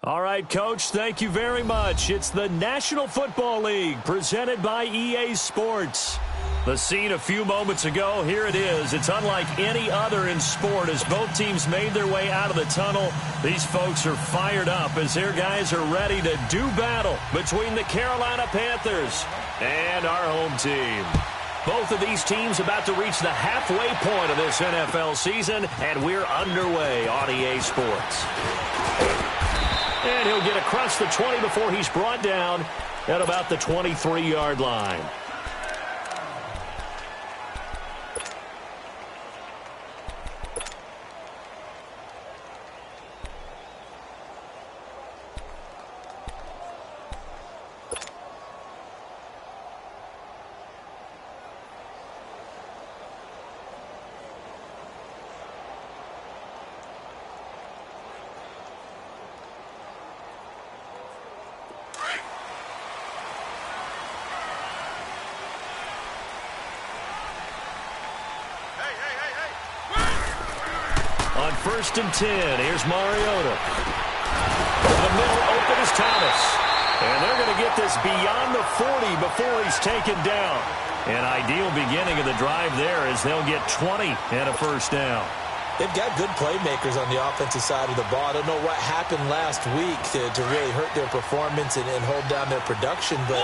All right, Coach, thank you very much. It's the National Football League presented by EA Sports. The scene a few moments ago, here it is. It's unlike any other in sport as both teams made their way out of the tunnel. These folks are fired up as their guys are ready to do battle between the Carolina Panthers and our home team. Both of these teams about to reach the halfway point of this NFL season, and we're underway on EA Sports. And he'll get across the 20 before he's brought down at about the 23-yard line. On 1st and 10, here's Mariota. The middle open is Thomas. And they're going to get this beyond the 40 before he's taken down. An ideal beginning of the drive there as they'll get 20 and a first down. They've got good playmakers on the offensive side of the ball. I don't know what happened last week to really hurt their performance and hold down their production, but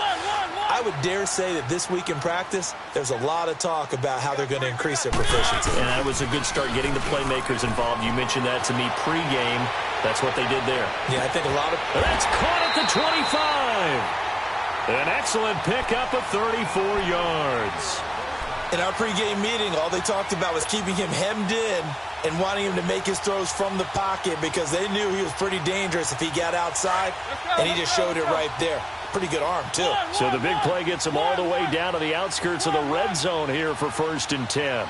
I would dare say that this week in practice, there's a lot of talk about how they're going to increase their proficiency. And that was a good start getting the playmakers involved. You mentioned that to me pregame. That's what they did there. Yeah, I think a lot of... That's caught at the 25. An excellent pickup of 34 yards. In our pregame meeting, all they talked about was keeping him hemmed in and wanting him to make his throws from the pocket because they knew he was pretty dangerous if he got outside, and he just showed it right there. Pretty good arm, too. So the big play gets him all the way down to the outskirts of the red zone here for 1st and 10.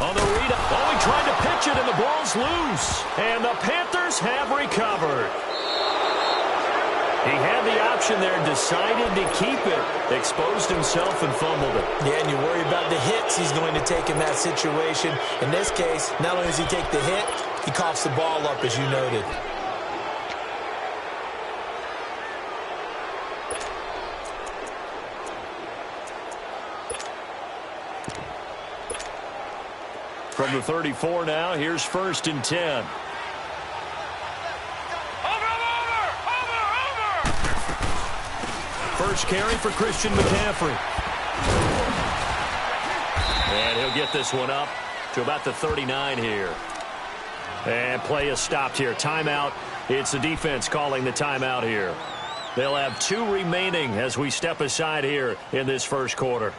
On the read, he tried to pitch it, and the ball's loose. And the Panthers have recovered. He had the option there, decided to keep it, exposed himself and fumbled it. Yeah, and you worry about the hits he's going to take in that situation. In this case, not only does he take the hit, he coughs the ball up, as you noted. From the 34 now, here's 1st and 10. First carry for Christian McCaffrey. And he'll get this one up to about the 39 here. And play is stopped here. Timeout. It's the defense calling the timeout here. They'll have 2 remaining as we step aside here in this first quarter.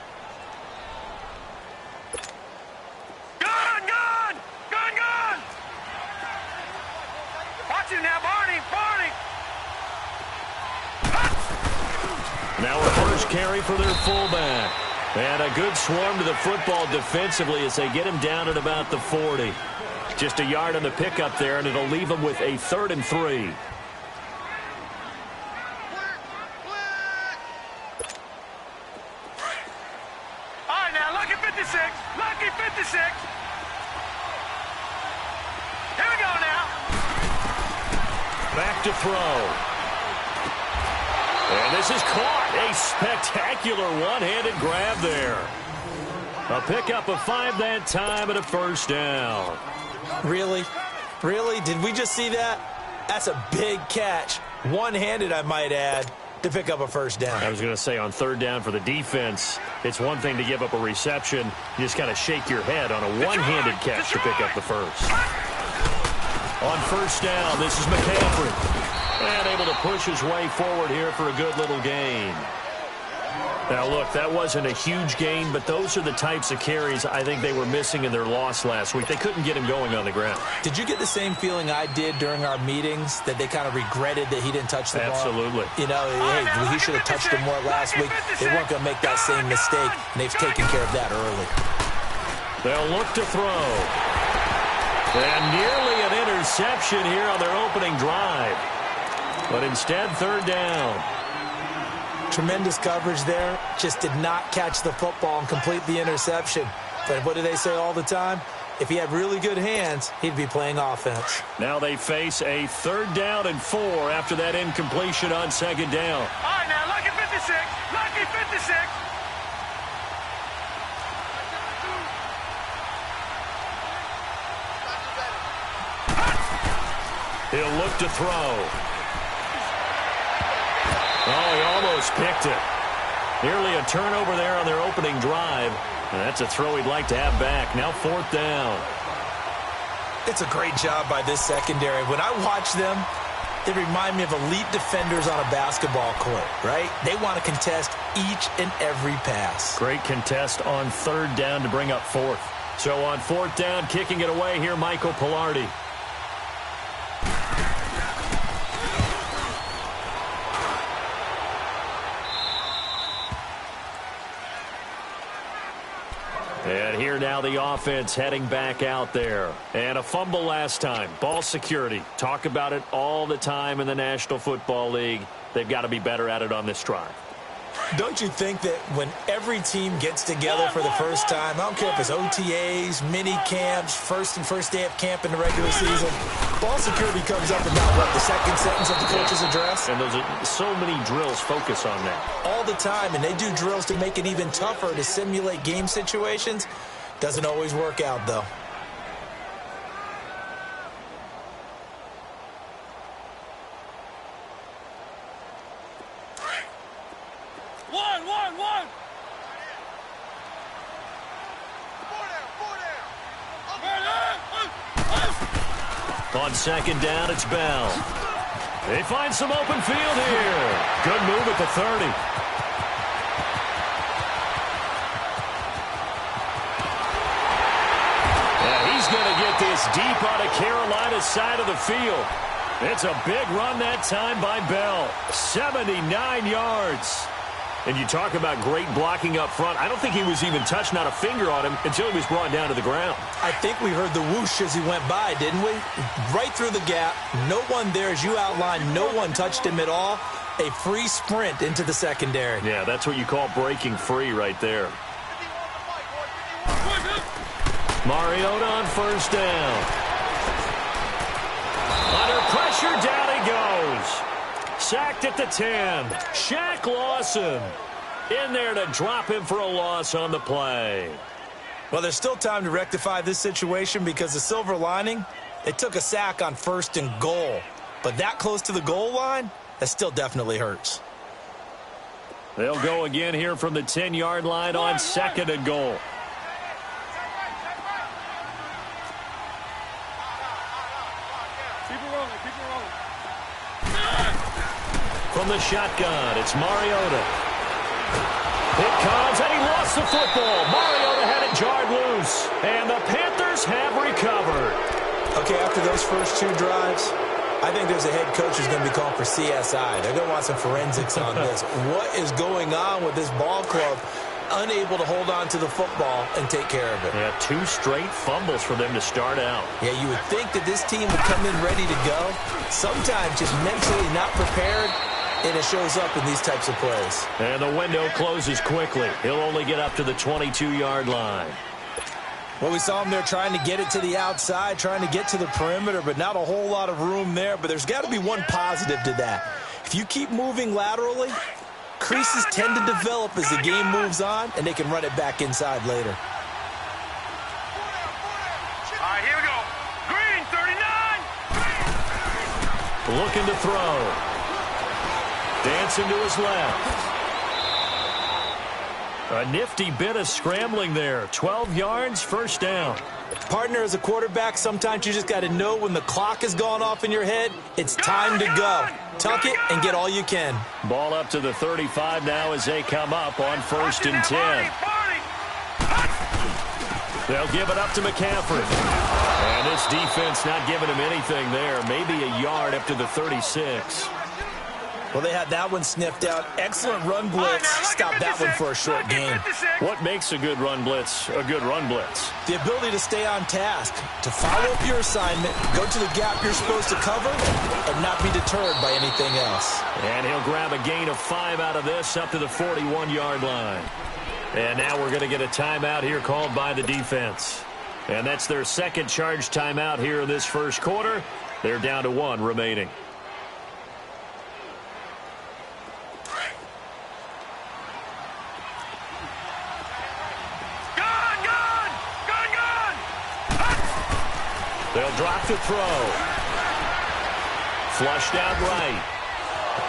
Now a first carry for their fullback. And a good swarm to the football defensively as they get him down at about the 40. Just a yard on the pickup there, and it'll leave him with a 3rd and 3. All right, now, lucky 56. Lucky 56. Here we go now. Back to throw. And this is caught. A spectacular one-handed grab there. A pickup of 5 that time and a first down. Really? Really? Did we just see that? That's a big catch. One-handed, I might add, to pick up a first down. I was going to say on 3rd down for the defense, it's one thing to give up a reception. You just kind of shake your head on a one-handed catch to pick up the first. On 1st down, this is McCaffrey. And able to push his way forward here for a good little gain. Now, look, that wasn't a huge gain, but those are the types of carries I think they were missing in their loss last week. They couldn't get him going on the ground. Did you get the same feeling I did during our meetings, that they kind of regretted that he didn't touch the ball? Absolutely. You know, hey, he should have touched him more last week. They weren't going to make that same mistake, and they've taken care of that early. They'll look to throw. And nearly an interception here on their opening drive. But instead, 3rd down. Tremendous coverage there. Just did not catch the football and complete the interception. But what do they say all the time? If he had really good hands, he'd be playing offense. Now they face a 3rd down and 4 after that incompletion on 2nd down. All right, now, lucky 56. Lucky 56. He'll look to throw. Oh, he almost picked it. Nearly a turnover there on their opening drive. And that's a throw he'd like to have back. Now 4th down. It's a great job by this secondary. When I watch them, they remind me of elite defenders on a basketball court, right? They want to contest each and every pass. Great contest on 3rd down to bring up 4th. So on 4th down, kicking it away here, Michael Pilardi. And here now the offense heading back out there. And a fumble last time. Ball security. Talk about it all the time in the National Football League. They've got to be better at it on this drive. Don't you think that when every team gets together for the first time, I don't care if it's OTAs, mini camps, first day of camp in the regular season, ball security comes up about, what, the second sentence of the coach's address? And those are so many drills focus on that. All the time, and they do drills to make it even tougher to simulate game situations. Doesn't always work out, though. One. On 2nd down, it's Bell. They find some open field here. Good move at the 30. Yeah, he's going to get this deep out of Carolina's side of the field. It's a big run that time by Bell. 79 yards. And you talk about great blocking up front. I don't think he was even touched, not a finger on him, until he was brought down to the ground. I think we heard the whoosh as he went by, didn't we? Right through the gap. No one there, as you outlined. No one touched him at all. A free sprint into the secondary. Yeah, that's what you call breaking free right there. Mariota on 1st down. Under pressure, down he goes. Sacked at the 10. Shaq Lawson in there to drop him for a loss on the play. Well, there's still time to rectify this situation because the silver lining, it took a sack on 1st and goal. But that close to the goal line, that still definitely hurts. They'll go again here from the 10-yard line on 2nd and goal. From the shotgun, it's Mariota. It comes, and he lost the football. Mariota had it jarred loose, and the Panthers have recovered. Okay, after those first 2 drives, I think there's a head coach who's going to be calling for CSI. They're going to want some forensics on this. What is going on with this ball club? Unable to hold on to the football and take care of it. Yeah, 2 straight fumbles for them to start out. Yeah, you would think that this team would come in ready to go. Sometimes just mentally not prepared, and it shows up in these types of plays. And the window closes quickly. He'll only get up to the 22-yard line. Well, we saw him there trying to get it to the outside, trying to get to the perimeter, but not a whole lot of room there. But there's got to be one positive to that. If you keep moving laterally, creases tend to develop as the game moves on, and they can run it back inside later. All right, here we go. Green, 39. Looking to throw. Dancing to his left. A nifty bit of scrambling there. 12 yards, 1st down. Partner, as a quarterback, sometimes you just got to know when the clock has gone off in your head, it's time to go. Tuck it and get all you can. Ball up to the 35 now as they come up on 1st and 10. They'll give it up to McCaffrey. And this defense not giving him anything there. Maybe a yard up to the 36. Well, they had that one sniffed out. Excellent run blitz. Stop that one for a short gain. What makes a good run blitz a good run blitz? The ability to stay on task, to follow up your assignment, go to the gap you're supposed to cover, and not be deterred by anything else. And he'll grab a gain of 5 out of this up to the 41-yard line. And now we're going to get a timeout here called by the defense. And that's their second charge timeout here in this first quarter. They're down to 1 remaining. They'll drop to throw. Flushed out right.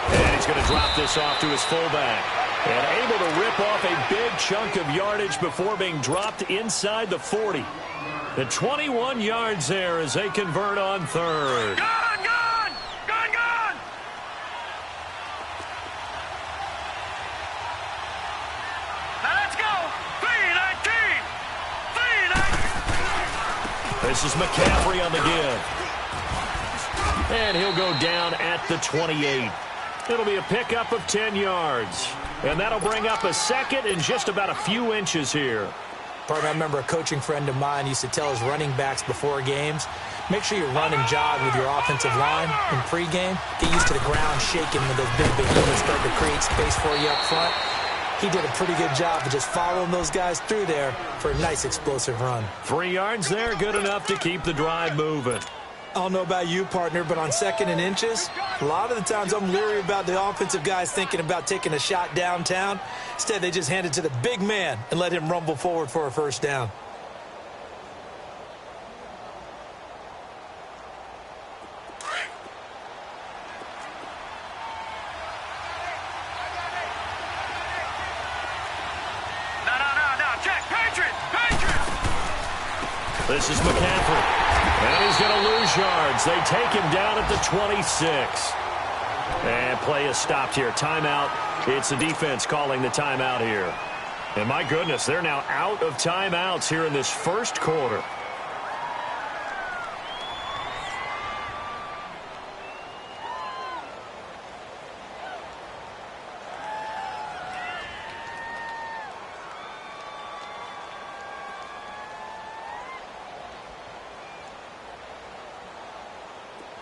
And he's going to drop this off to his fullback. And able to rip off a big chunk of yardage before being dropped inside the 40. The 21 yards there as they convert on third. Gone, gone! Gone, gone! Now let's go! 3-19! 3-19! This is McCaffrey on the give. And he'll go down at the 28. It'll be a pickup of 10 yards. And that'll bring up a second and just about a few inches here. Partner, I remember a coaching friend of mine used to tell his running backs before games, make sure you run and jog with your offensive line in pregame. Get used to the ground shaking when those big behemoths start to create space for you up front. He did a pretty good job of just following those guys through there for a nice explosive run. 3 yards there, good enough to keep the drive moving. I don't know about you, partner, but on 2nd and inches, a lot of the times I'm leery about the offensive guys thinking about taking a shot downtown. Instead, they just hand it to the big man and let him rumble forward for a first down. No, check, Patriots! This is McCaffrey. And he's going to lose yards. They take him down at the 26. And play is stopped here. Timeout. It's the defense calling the timeout here. And my goodness, they're now out of timeouts here in this first quarter.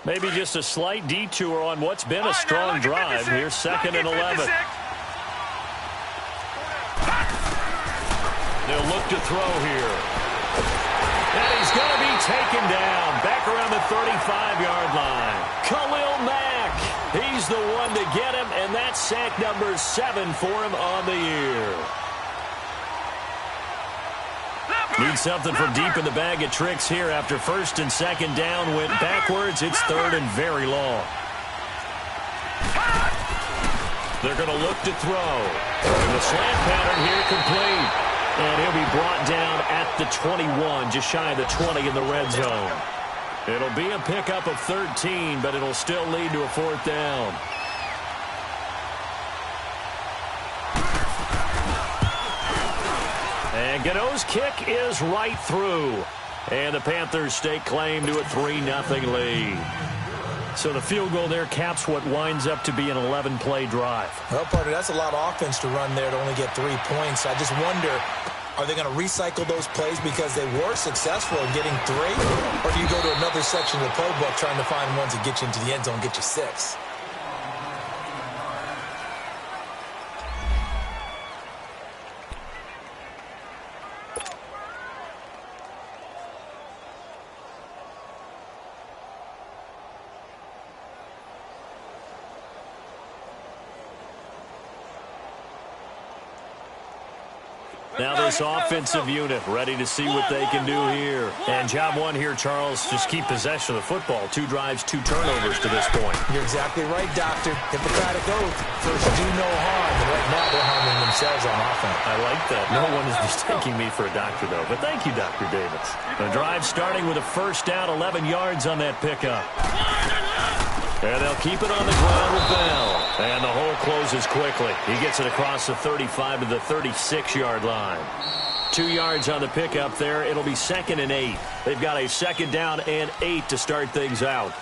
Maybe just a slight detour on what's been a strong drive. Here's 2nd and 11. They'll look to throw here. And he's going to be taken down back around the 35-yard line. Khalil Mack, he's the one to get him, and that's sack number 7 for him on the year. Need something from deep in the bag of tricks here after 1st and 2nd down went backwards. It's 3rd and very long. They're going to look to throw. And the slant pattern here complete. And he'll be brought down at the 21, just shy of the 20 in the red zone. It'll be a pickup of 13, but it'll still lead to a 4th down. And Gano's kick is right through. And the Panthers stake claim to a 3-0 lead. So the field goal there caps what winds up to be an 11-play drive. Well, partner, that's a lot of offense to run there to only get 3 points. I just wonder, are they going to recycle those plays because they were successful in getting 3? Or do you go to another section of the playbook trying to find ones that get you into the end zone and get you 6? Now this offensive unit ready to see what they can do here. And job one here, Charles, just keep possession of the football. 2 drives, 2 turnovers to this point. You're exactly right, Doctor. Hippocratic oath. First, do no harm. And right now, they're harming themselves on offense. I like that. No one is mistaking me for a doctor, though. But thank you, Dr. Davis. The drive starting with a 1st down, 11 yards on that pickup. And they'll keep it on the ground with Bell. And the hole closes quickly. He gets it across the 35 to the 36-yard line. 2 yards on the pickup there. It'll be 2nd and 8. They've got a 2nd down and 8 to start things out.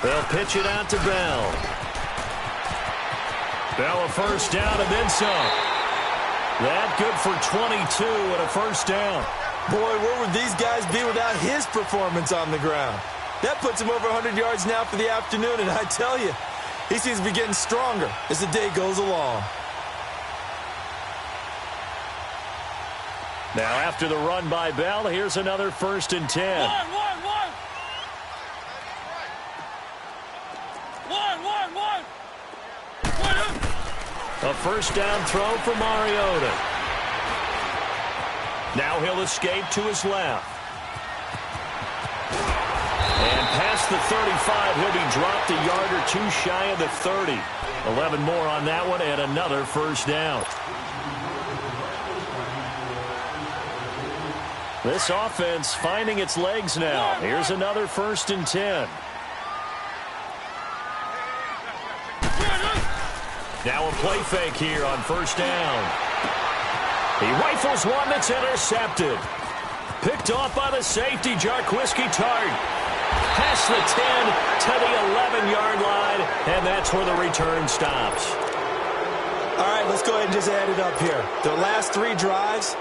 They'll pitch it out to Bell. Bell a first down and then some. That good for 22 and a first down. Boy, where would these guys be without his performance on the ground? That puts him over 100 yards now for the afternoon, and I tell you, he seems to be getting stronger as the day goes along. Now after the run by Bell, here's another 1st and 10. A first down throw for Mariota. Now he'll escape to his left. And past the 35, he'll be dropped a yard or two shy of the 30. 11 more on that one and another first down. This offense finding its legs now. Here's another 1st and 10. Now a play fake here on first down. He rifles one that's intercepted. Picked off by the safety, Jarquiski Tart. Past the 10 to the 11-yard line, and that's where the return stops. All right, let's go ahead and just add it up here. Their last 3 drives,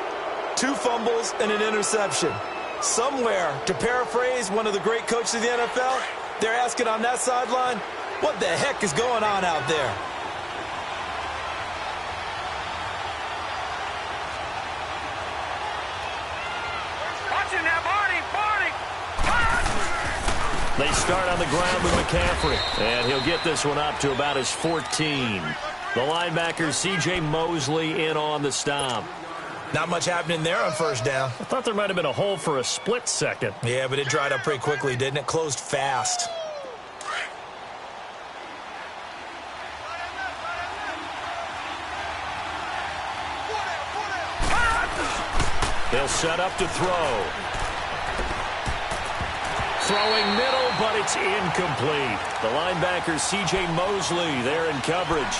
2 fumbles and an interception. Somewhere, to paraphrase one of the great coaches of the NFL, they're asking on that sideline, what the heck is going on out there? They start on the ground with McCaffrey, and he'll get this one up to about his 14. The linebacker, C.J. Mosley, in on the stop. Not much happening there on first down. I thought there might have been a hole for a split second. Yeah, but it dried up pretty quickly, didn't it? Closed fast. They'll set up to throw. Throwing middle, but it's incomplete. The linebacker, C.J. Mosley, there in coverage.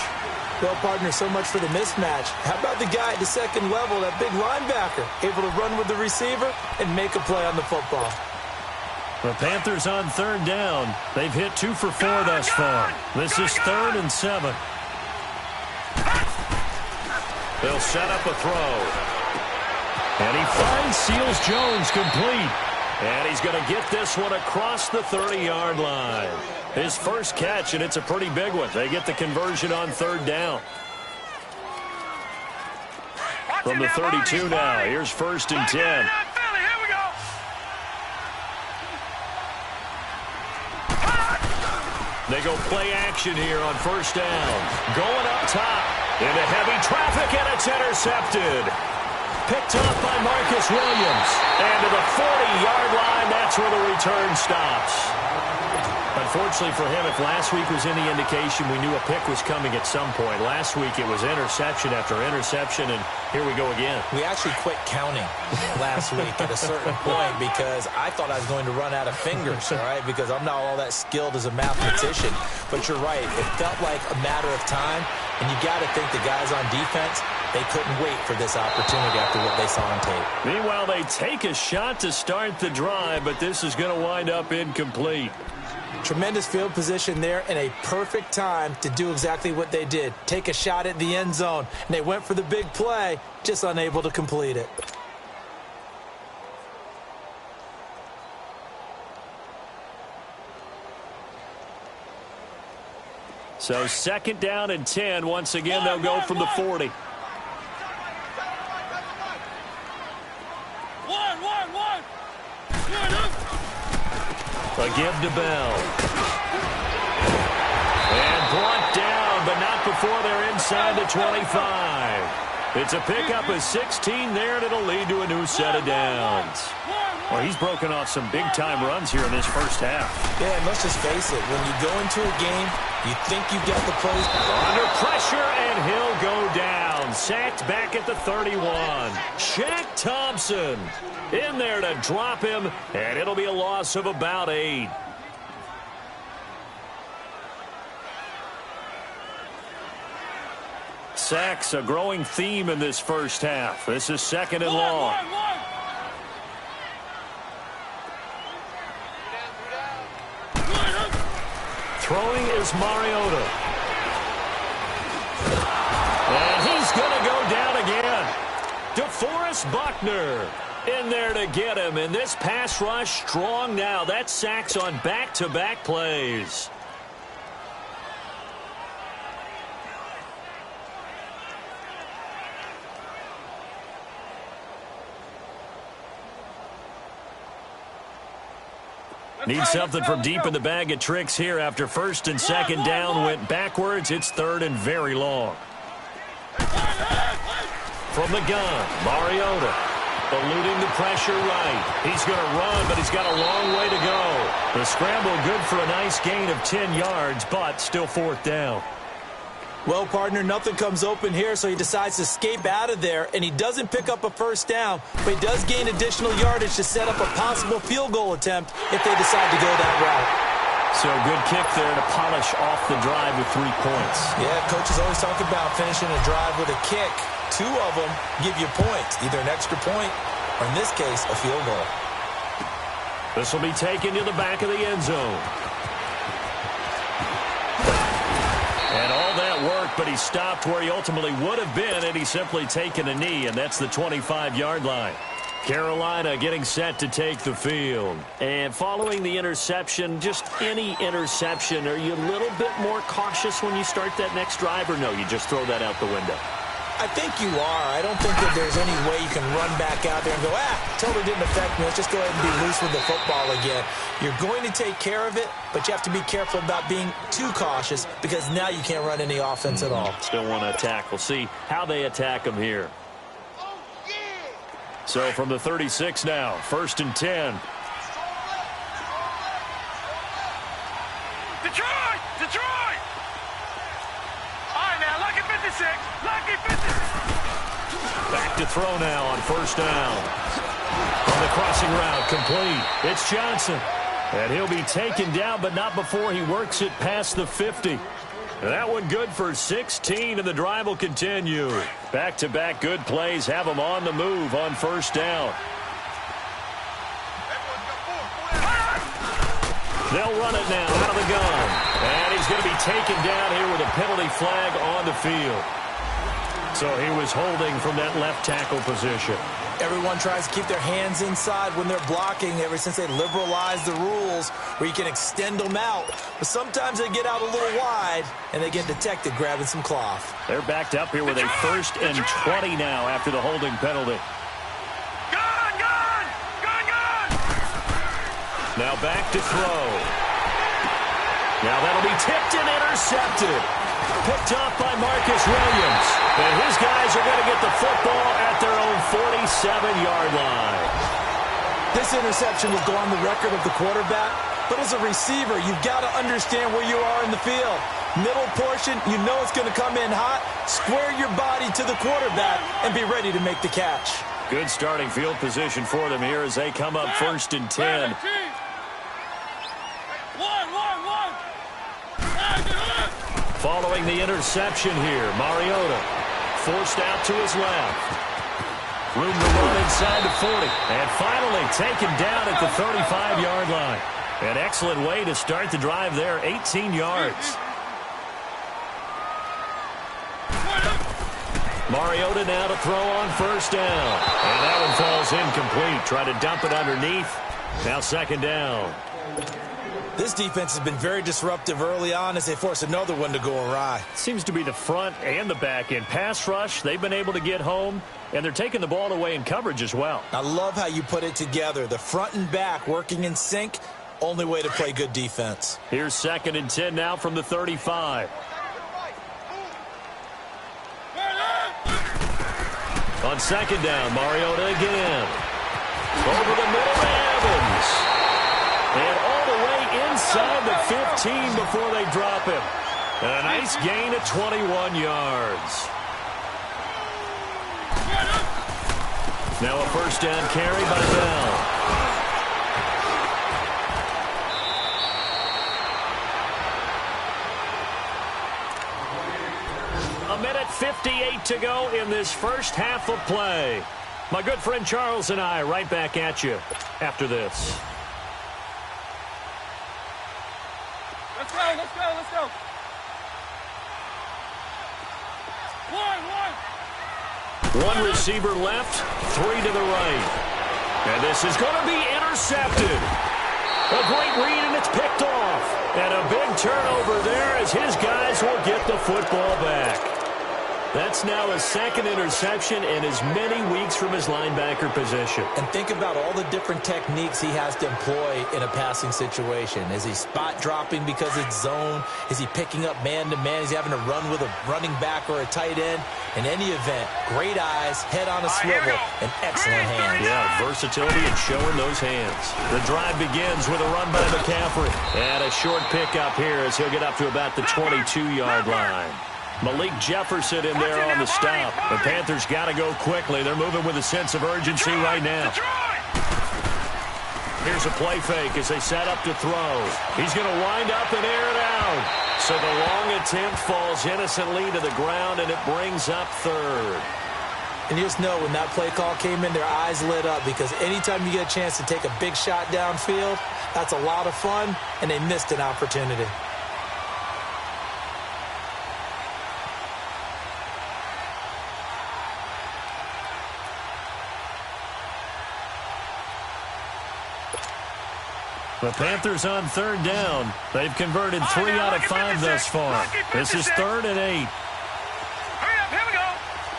Well, partner, so much for the mismatch. How about the guy at the second level, that big linebacker, able to run with the receiver and make a play on the football? The Panthers on 3rd down. They've hit 2 for 4 thus far. This is 3rd and 7. They'll set up a throw. And he finds Seals Jones complete. And he's going to get this one across the 30-yard line. His first catch, and it's a pretty big one. They get the conversion on 3rd down. From the 32 now, here's 1st and 10. They go play action here on first down. Going up top into heavy traffic, and it's intercepted. Picked off by Marcus Williams. And to the 40-yard line, that's where the return stops. Unfortunately for him, if last week was any indication, we knew a pick was coming at some point. Last week it was interception after interception, and here we go again. We actually quit counting last week at a certain point because I thought I was going to run out of fingers, all right, because I'm not all that skilled as a mathematician. But you're right. It felt like a matter of time, and you got to think the guys on defense, they couldn't wait for this opportunity after what they saw on tape. Meanwhile, they take a shot to start the drive, but this is going to wind up incomplete. Tremendous field position there and a perfect time to do exactly what they did. Take a shot at the end zone. And they went for the big play, just unable to complete it. So 2nd down and 10. Once again, they'll go from the 40. A give to Bell. And brought down, but not before they're inside the 25. It's a pickup of 16 there, and it'll lead to a new set of downs. Well, he's broken off some big-time runs here in this first half. Yeah, and let's just face it. When you go into a game, you think you got the plays. Under pressure, and he'll go down. Sacked back at the 31. Shaq Thompson in there to drop him, and it'll be a loss of about 8. Sacks, a growing theme in this first half. This is 2nd and long. Throwing is Mariota. And he's going to go down again. DeForest Buckner in there to get him. And this pass rush strong now. That's sacks on back-to-back plays. Need something from deep in the bag of tricks here after first and second down went backwards. It's third and very long. From the gun, Mariota eluding the pressure right. He's going to run, but he's got a long way to go. The scramble good for a nice gain of 10 yards, but still fourth down. Well, partner, nothing comes open here, so he decides to escape out of there, and he doesn't pick up a first down, but he does gain additional yardage to set up a possible field goal attempt if they decide to go that route. So good kick there to polish off the drive with 3 points. Yeah, coaches always talk about finishing a drive with a kick. 2 of them give you points, either an extra point or, in this case, a field goal. This will be taken to the back of the end zone. And all that work, but he stopped where he ultimately would have been, and he's simply taken a knee, and that's the 25-yard line. Carolina getting set to take the field. And following the interception, just any interception, are you a little bit more cautious when you start that next drive, or no, you just throw that out the window? I think you are. I don't think that there's any way you can run back out there and go, totally didn't affect me. Let's just go ahead and be loose with the football again. You're going to take care of it, but you have to be careful about being too cautious because now you can't run any offense at all. Still want to attack. We'll see how they attack him here. So from the 36 now, first and 10. Detroit! Detroit! All right, now, lucky 56. Lucky 56. Back to throw now on first down. On the crossing route, complete. It's Johnson. And he'll be taken down, but not before he works it past the 50. And that one good for 16, and the drive will continue. Back-to-back good plays have him on the move on first down. They'll run it now out of the gun. And he's going to be taken down here with a penalty flag on the field. So he was holding from that left tackle position. Everyone tries to keep their hands inside when they're blocking ever since they liberalized the rules where you can extend them out. But sometimes they get out a little wide, and they get detected grabbing some cloth. They're backed up here with a first and 20 now after the holding penalty. Now back to throw. Now that'll be tipped and intercepted. Picked off by Marcus Williams. And his guys are going to get the football at their own 47-yard line. This interception will go on the record of the quarterback, but as a receiver, you've got to understand where you are in the field. Middle portion, you know it's going to come in hot. Square your body to the quarterback and be ready to make the catch. Good starting field position for them here as they come up first and 10. Following the interception here, Mariota forced out to his left. Room to run inside the 40. And finally taken down at the 35-yard line. An excellent way to start the drive there, 18 yards. Mariota now to throw on first down. And that one falls incomplete. Try to dump it underneath. Now second down. This defense has been very disruptive early on as they force another one to go awry. Seems to be the front and the back end. Pass rush, they've been able to get home, and they're taking the ball away in coverage as well. I love how you put it together. The front and back working in sync, only way to play good defense. Here's second and 10 now from the 35. On second down, Mariota again. Over the middle to Evans. And all the way inside the 15 before they drop him. And a nice gain of 21 yards. Now a first down carry by Bell. A minute 58 to go in this first half of play. My good friend Charles and I right back at you after this. Let's go, let's go, let's go. One receiver left, 3 to the right. And this is going to be intercepted. A great read, and it's picked off. And a big turnover there as his guys will get the football back. That's now his second interception in as many weeks from his linebacker position. And think about all the different techniques he has to employ in a passing situation. Is he spot dropping because it's zone? Is he picking up man-to-man? Is he having to run with a running back or a tight end? In any event, great eyes, head on a swivel, and excellent hands. Yeah, versatility and showing those hands. The drive begins with a run by McCaffrey. And a short pickup here as he'll get up to about the 22-yard line. Malik Jefferson in there on the stop. The Panthers got to go quickly. They're moving with a sense of urgency right now. Here's a play fake as they set up to throw. He's going to wind up and air it out. So the long attempt falls innocently to the ground, and it brings up third. And you just know when that play call came in, their eyes lit up, because anytime you get a chance to take a big shot downfield, that's a lot of fun, and they missed an opportunity. The Panthers on third down. They've converted 3 out of 5 thus far. This is 3rd and 8. Hurry up, here we go.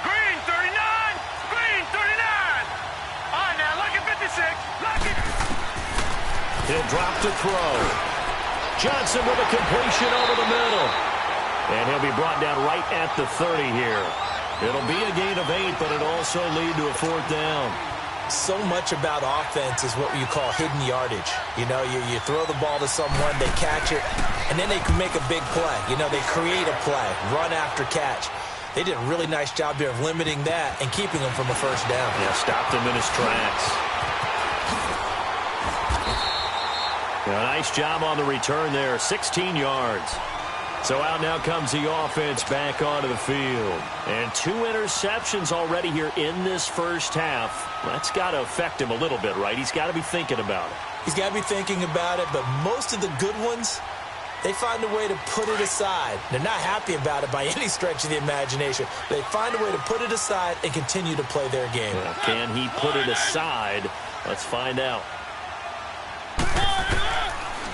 Green 39, green 39. All right, now, lucky 56, lucky. He'll drop to throw. Johnson with a completion over the middle. And he'll be brought down right at the 30 here. It'll be a gain of 8, but it'll also lead to a 4th down. So much about offense is what you call hidden yardage. You know, you throw the ball to someone, they catch it, and then they can make a big play. You know, they create a play, run after catch. They did a really nice job here of limiting that and keeping him from a first down. Yeah, stopped him in his tracks. Yeah, nice job on the return there, 16 yards. So out now comes the offense back onto the field. And 2 interceptions already here in this first half. That's got to affect him a little bit, right? He's got to be thinking about it. He's got to be thinking about it, but most of the good ones, they find a way to put it aside. They're not happy about it by any stretch of the imagination. They find a way to put it aside and continue to play their game. Well, can he put it aside? Let's find out.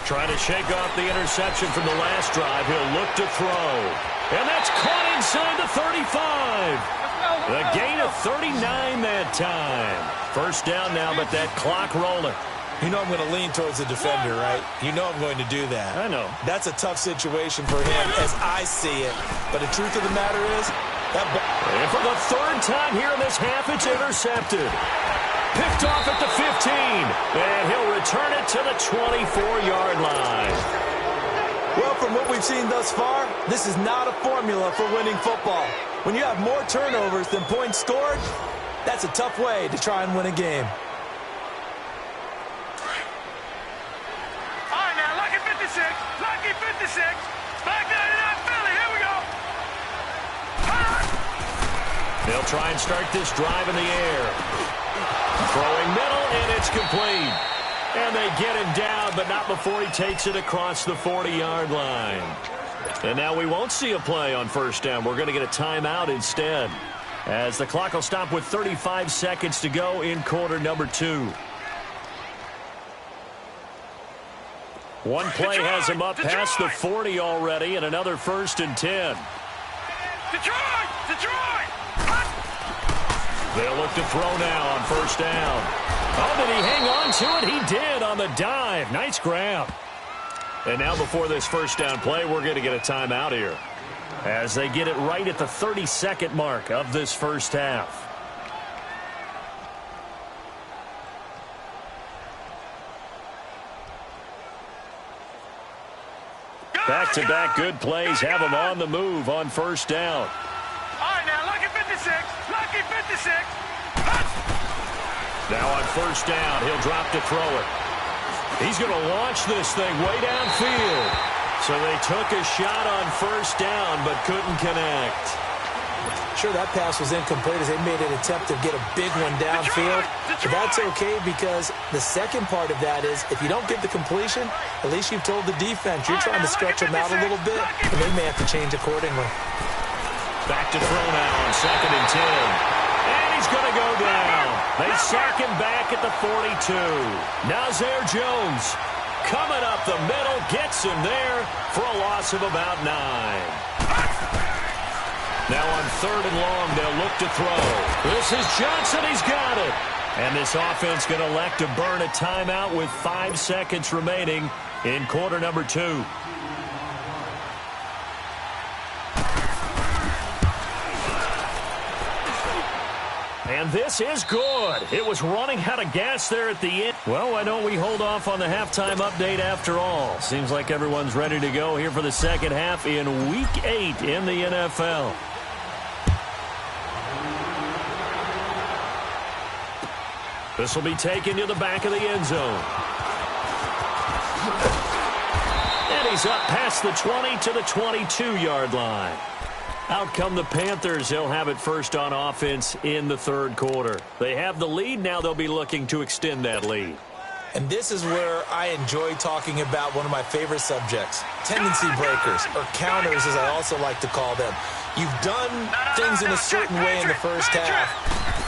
Trying to shake off the interception from the last drive. He'll look to throw. And that's caught inside the 35. The gain of 39 that time. First down now, but that clock rolling. You know I'm going to lean towards the defender, right? You know I'm going to do that. I know. That's a tough situation for him as I see it. But the truth of the matter is, that ball... And for the 3rd time here in this half, it's intercepted. Picked off at the 15, and he'll return it to the 24-yard line. Well, from what we've seen thus far, this is not a formula for winning football. When you have more turnovers than points scored, that's a tough way to try and win a game. All right, now, lucky 56, lucky 56. Back 99, Philly, here we go. They'll try and start this drive in the air. Throwing middle, and it's complete. And they get him down, but not before he takes it across the 40-yard line. And now we won't see a play on first down. We're going to get a timeout instead, as the clock will stop with 35 seconds to go in quarter number 2. One play has him up past the 40 already, and another 1st and 10. Detroit! Detroit! They'll look to throw now on first down. Oh, did he hang on to it? He did on the dive. Nice grab. And now before this first down play, we're going to get a timeout here, as they get it right at the 30-second mark of this first half. Back-to-back good plays have him on the move on first down. All right, now, lucky 56, lucky 56. Now on first down, he'll drop to throw it. He's going to launch this thing way downfield. So they took a shot on first down, but couldn't connect. Sure, that pass was incomplete as they made an attempt to get a big one downfield. But that's okay because the second part of that is if you don't get the completion, at least you've told the defense you're trying to stretch them out a little bit, and they may have to change accordingly. Back to throw now on 2nd and 10. And he's going to go down. They sack him back at the 42. Now Zaire Jones coming up the middle, gets him there for a loss of about 9. Now on 3rd and long, they'll look to throw. This is Johnson. He's got it. And this offense going to elect to burn a timeout with 5 seconds remaining in quarter number 2. And this is good. It was running out of gas there at the end. Well, why don't we hold off on the halftime update after all? Seems like everyone's ready to go here for the second half in Week 8 in the NFL. This will be taken to the back of the end zone. And he's up past the 20 to the 22-yard line. Out come the Panthers. They'll have it first on offense in the 3rd quarter. They have the lead. Now they'll be looking to extend that lead. And this is where I enjoy talking about one of my favorite subjects, tendency breakers, or counters as I also like to call them. You've done things in a certain way in the first half,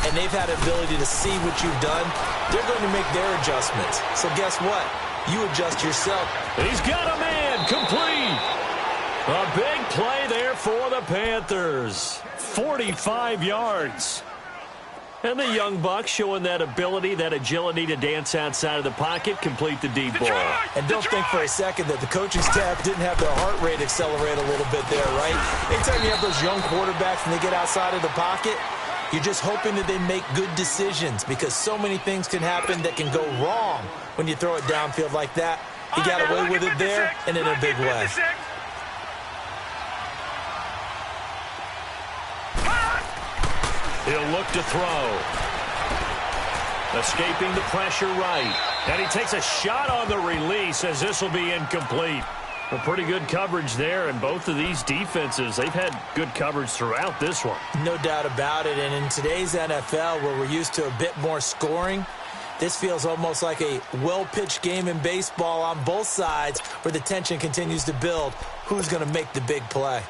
and they've had the ability to see what you've done. They're going to make their adjustments. So guess what? You adjust yourself. He's got a man complete. A big play there for the Panthers. 45 yards. And the young buck showing that ability, that agility to dance outside of the pocket, complete the deep ball. And don't think for a second that the coaching staff didn't have their heart rate accelerate a little bit there, right? Anytime you have those young quarterbacks and they get outside of the pocket, you're just hoping that they make good decisions because so many things can happen that can go wrong when you throw it downfield like that. He got away with it there and in a big way. He'll look to throw. Escaping the pressure right. And he takes a shot on the release as this will be incomplete. Well, pretty good coverage there, and both of these defenses, they've had good coverage throughout this one. No doubt about it, and in today's NFL where we're used to a bit more scoring, this feels almost like a well-pitched game in baseball on both sides where the tension continues to build. Who's going to make the big play?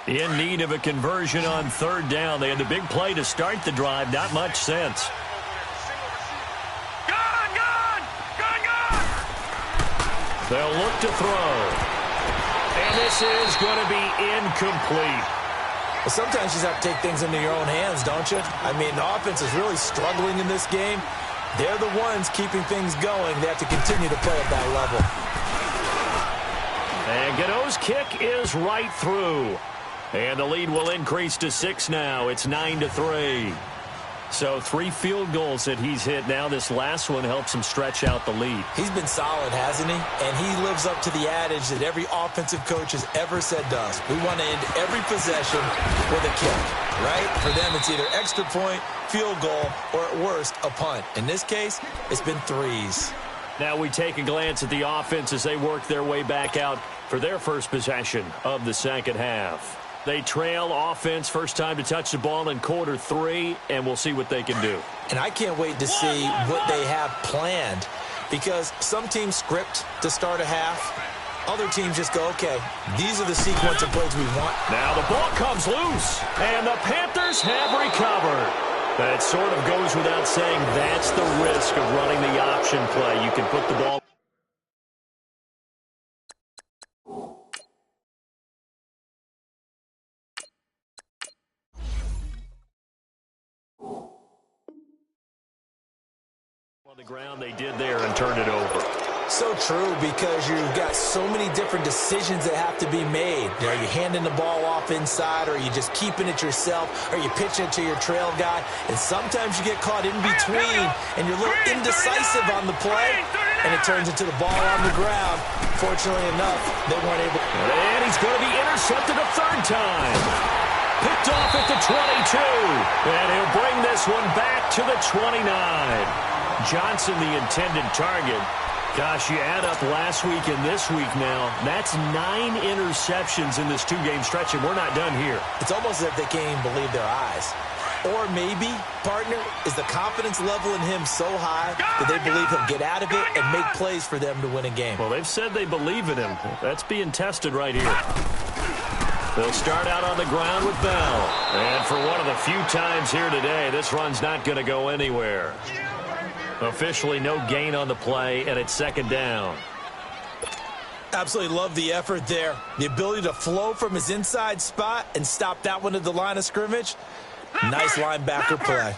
In need of a conversion on 3rd down. They had the big play to start the drive. Not much sense. They'll look to throw. And this is going to be incomplete. Well, sometimes you just have to take things into your own hands, don't you? I mean, the offense is really struggling in this game. They're the ones keeping things going. They have to continue to play at that level. And Godot's kick is right through. And the lead will increase to 6 now. It's 9-3. So 3 field goals that he's hit now. This last one helps him stretch out the lead. He's been solid, hasn't he? And he lives up to the adage that every offensive coach has ever said to us. We want to end every possession with a kick, right? For them, it's either extra point, field goal, or at worst, a punt. In this case, it's been 3s. Now we take a glance at the offense as they work their way back out for their first possession of the second half. They trail offense, first time to touch the ball in quarter 3, and we'll see what they can do. And I can't wait to see what they have planned because some teams script to start a half. Other teams just go, okay, these are the sequence of plays we want. Now the ball comes loose, and the Panthers have recovered. That sort of goes without saying. That's the risk of running the option play. You can put the ball. On the ground, they did there and turned it over. So true, because you've got so many different decisions that have to be made. Are you handing the ball off inside, or are you just keeping it yourself, or are you pitching it to your trail guy? And sometimes you get caught in between, and you're a little indecisive on the play, and it turns into the ball on the ground. Fortunately enough, they weren't able. And he's going to be intercepted a 3rd time. Picked off at the 22, and he'll bring this one back to the 29. Johnson, the intended target. Gosh, you add up last week and this week now. That's 9 interceptions in this 2-game stretch, and we're not done here. It's almost as if they can't even believe their eyes. Or maybe, partner, is the confidence level in him so high that they believe he'll get out of it and make plays for them to win a game. Well, they've said they believe in him. That's being tested right here. They'll start out on the ground with Bell. And for one of the few times here today, this run's not going to go anywhere. Officially no gain on the play, and it's second down. Absolutely love the effort there. The ability to flow from his inside spot and stop that one at the line of scrimmage. Nice linebacker play.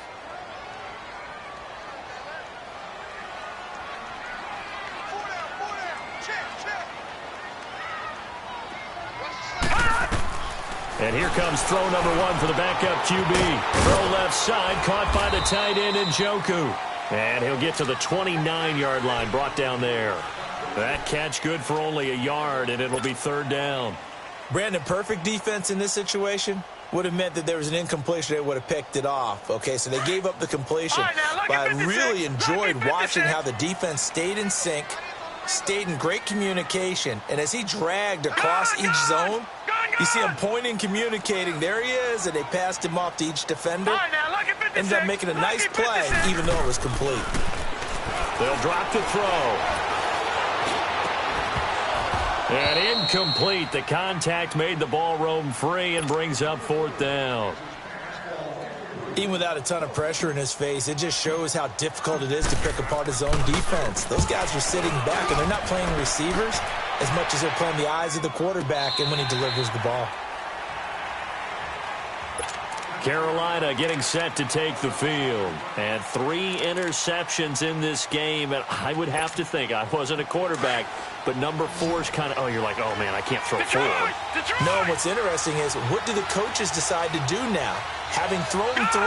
And here comes throw number 1 for the backup QB. Throw left side, caught by the tight end Njoku. And he'll get to the 29-yard line, brought down there. That catch good for only a yard, and it'll be third down. Brandon, perfect defense in this situation would have meant that there was an incompletion. They would have picked it off. Okay, so they gave up the completion. But I really enjoyed watching how the defense stayed in sync, stayed in great communication, and as he dragged across each zone, you see him pointing, communicating. There he is, and they passed him off to each defender. Ended up making a nice play, even though it was complete. They'll drop to throw. And incomplete. The contact made the ball roam free and brings up fourth down. Even without a ton of pressure in his face, it just shows how difficult it is to pick apart his own defense. Those guys are sitting back, and they're not playing receivers as much as they're playing the eyes of the quarterback and when he delivers the ball. Carolina getting set to take the field. And 3 interceptions in this game. And I would have to think, I wasn't a quarterback, but number 4 is kind of, oh, you're like, oh, man, I can't throw 4. No, what's interesting is, what do the coaches decide to do now? Having thrown 3,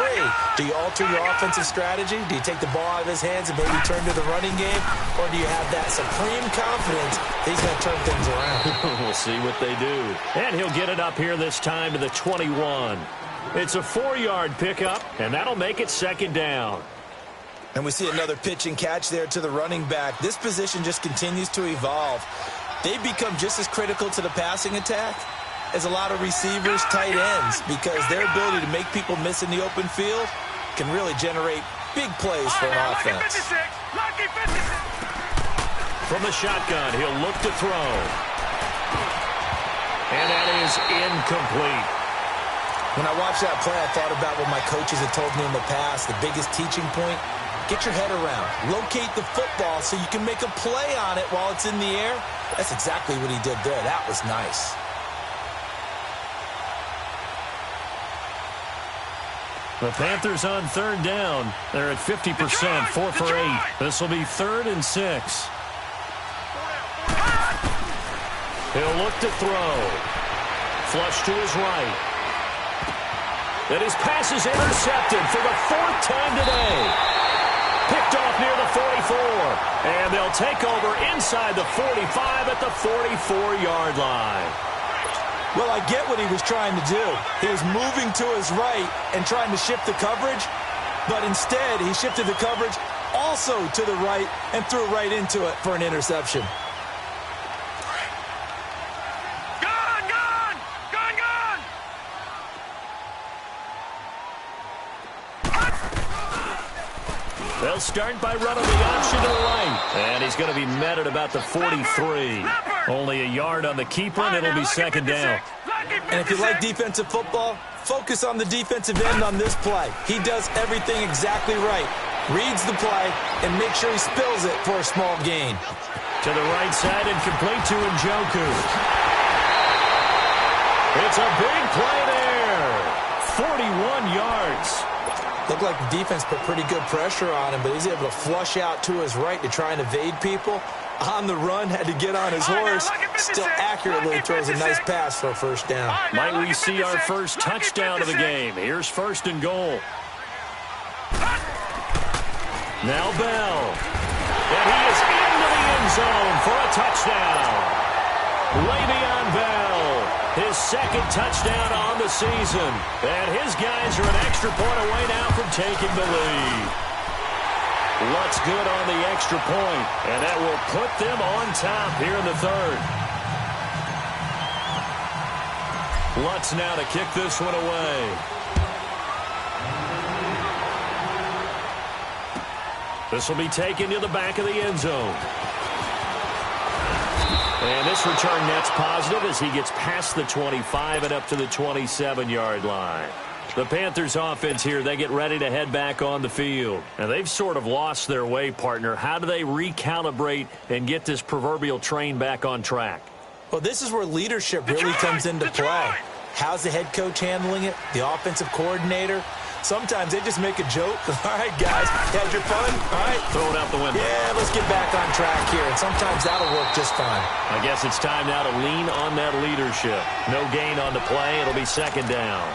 do you alter your offensive strategy? Do you take the ball out of his hands and maybe turn to the running game? Or do you have that supreme confidence that he's going to turn things around? We'll see what they do. And he'll get it up here this time to the 21. It's a 4-yard pickup, and that'll make it second down. And we see another pitch and catch there to the running back. This position just continues to evolve. They become just as critical to the passing attack as a lot of receivers, tight ends, because their ability to make people miss in the open field can really generate big plays for an offense. From the shotgun, he'll look to throw. And that is incomplete. When I watched that play, I thought about what my coaches had told me in the past. The biggest teaching point, get your head around. Locate the football so you can make a play on it while it's in the air. That's exactly what he did there. That was nice. The Panthers on third down. They're at 50%, 4 for 8. This will be 3rd and 6. He'll look to throw. Flush to his right. And his pass is intercepted for the 4th time today. Picked off near the 44. And they'll take over inside the 45 at the 44-yard line. Well, I get what he was trying to do. He was moving to his right and trying to shift the coverage, but instead he shifted the coverage also to the right and threw right into it for an interception. They'll start by running the option to the right. And he's going to be met at about the 43. Only a yard on the keeper, and it'll be second down. And if you like defensive football, focus on the defensive end on this play. He does everything exactly right. Reads the play and makes sure he spills it for a small gain. To the right side and complete to Njoku. It's a big play there. 41 yards. Looked like the defense put pretty good pressure on him, but he's able to flush out to his right to try and evade people. On the run, had to get on his horse. Still accurately throws a nice pass for a first down. Might we see our first touchdown of the game? Here's 1st and goal. Now Bell. And he is into the end zone for a touchdown. Le'Veon Bell, his 2nd touchdown on the season. And his guys are an extra point away now from taking the lead. Lutz good on the extra point, and that will put them on top here in the third. Lutz now to kick this one away. This will be taken to the back of the end zone. And this return net's positive as he gets past the 25 and up to the 27-yard line. The Panthers offense here, they get ready to head back on the field. And they've sort of lost their way, partner. How do they recalibrate and get this proverbial train back on track? Well, this is where leadership really comes into play. How's the head coach handling it? The offensive coordinator? Sometimes they just make a joke. All right, guys, had your fun? All right. Throw it out the window. Yeah, let's get back on track here. And sometimes that'll work just fine. I guess it's time now to lean on that leadership. No gain on the play. It'll be second down.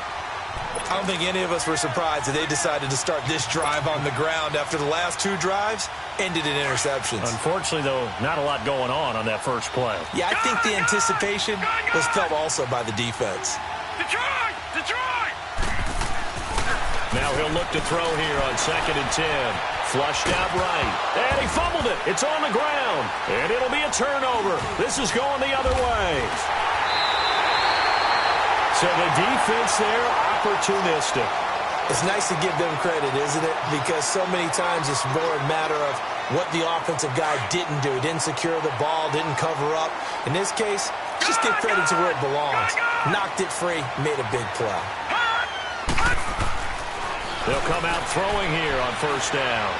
I don't think any of us were surprised that they decided to start this drive on the ground after the last two drives ended in interceptions. Unfortunately, though, not a lot going on that first play. Yeah, I think the anticipation was felt also by the defense. Detroit! Detroit! Now he'll look to throw here on 2nd and 10. Flushed out right. And he fumbled it. It's on the ground. And it'll be a turnover. This is going the other way. So the defense there, opportunistic. It's nice to give them credit, isn't it? Because so many times it's more a matter of what the offensive guy didn't do. He didn't secure the ball, didn't cover up. In this case, just give credit to where it belongs. Knocked it free, made a big play. They'll come out throwing here on first down.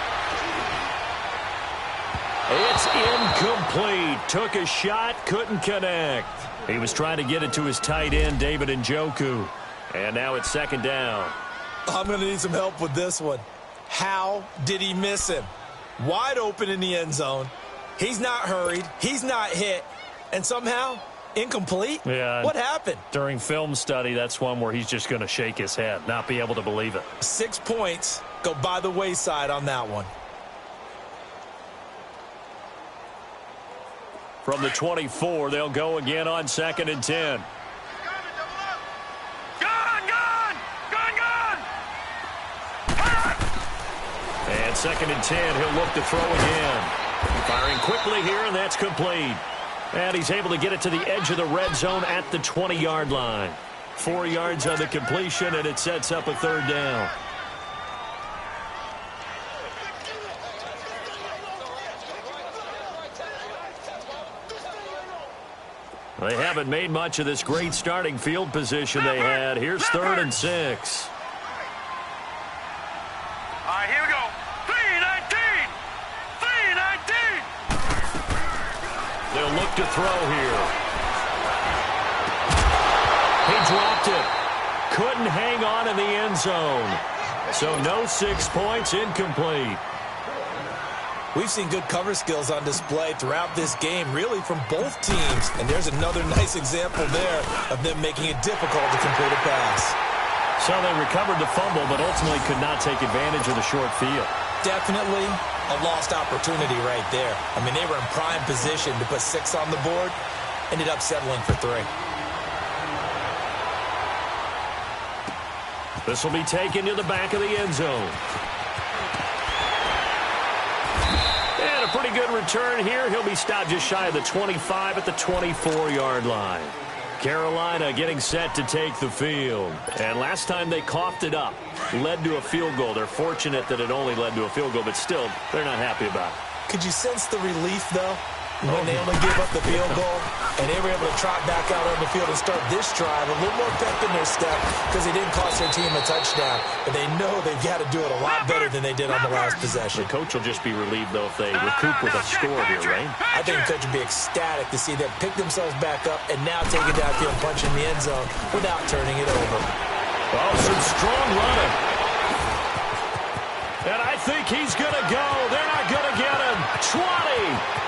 It's incomplete. Took a shot, couldn't connect. He was trying to get it to his tight end, David Njoku. And now it's second down. I'm going to need some help with this one. How did he miss him? Wide open in the end zone. He's not hurried. He's not hit. And somehow, incomplete? Yeah. What happened? During film study, that's one where he's just going to shake his head, not be able to believe it. 6 points go by the wayside on that one. From the 24, they'll go again on 2nd and 10. And 2nd and 10, he'll look to throw again. Firing quickly here, and that's complete. And he's able to get it to the edge of the red zone at the 20-yard line. 4 yards on the completion, and it sets up a third down. They haven't made much of this great starting field position they had. Here's 3rd and 6. All right, here we go. 3-19. 3-19. They'll look to throw here. He dropped it. Couldn't hang on in the end zone. So no 6 points, incomplete. We've seen good cover skills on display throughout this game, really from both teams. And there's another nice example there of them making it difficult to complete a pass. So they recovered the fumble, but ultimately could not take advantage of the short field. Definitely a lost opportunity right there. I mean, they were in prime position to put 6 on the board, ended up settling for 3. This will be taken to the back of the end zone. And a pretty good return here. He'll be stopped just shy of the 25 at the 24-yard line. Carolina getting set to take the field. And last time they coughed it up, led to a field goal. They're fortunate that it only led to a field goal, but still, they're not happy about it. Could you sense the relief, though, when they only gave up the field goal and they were able to trot back out on the field and start this drive a little more pep in their step because they didn't cost their team a touchdown, but they know they've got to do it a lot better than they did on the last possession. The coach will just be relieved, though, if they recoup with a score here, right? I think the coach would be ecstatic to see them pick themselves back up and now take it downfield and punch in the end zone without turning it over. Oh, some strong running. And I think he's going to go. They're not going to get him. 20.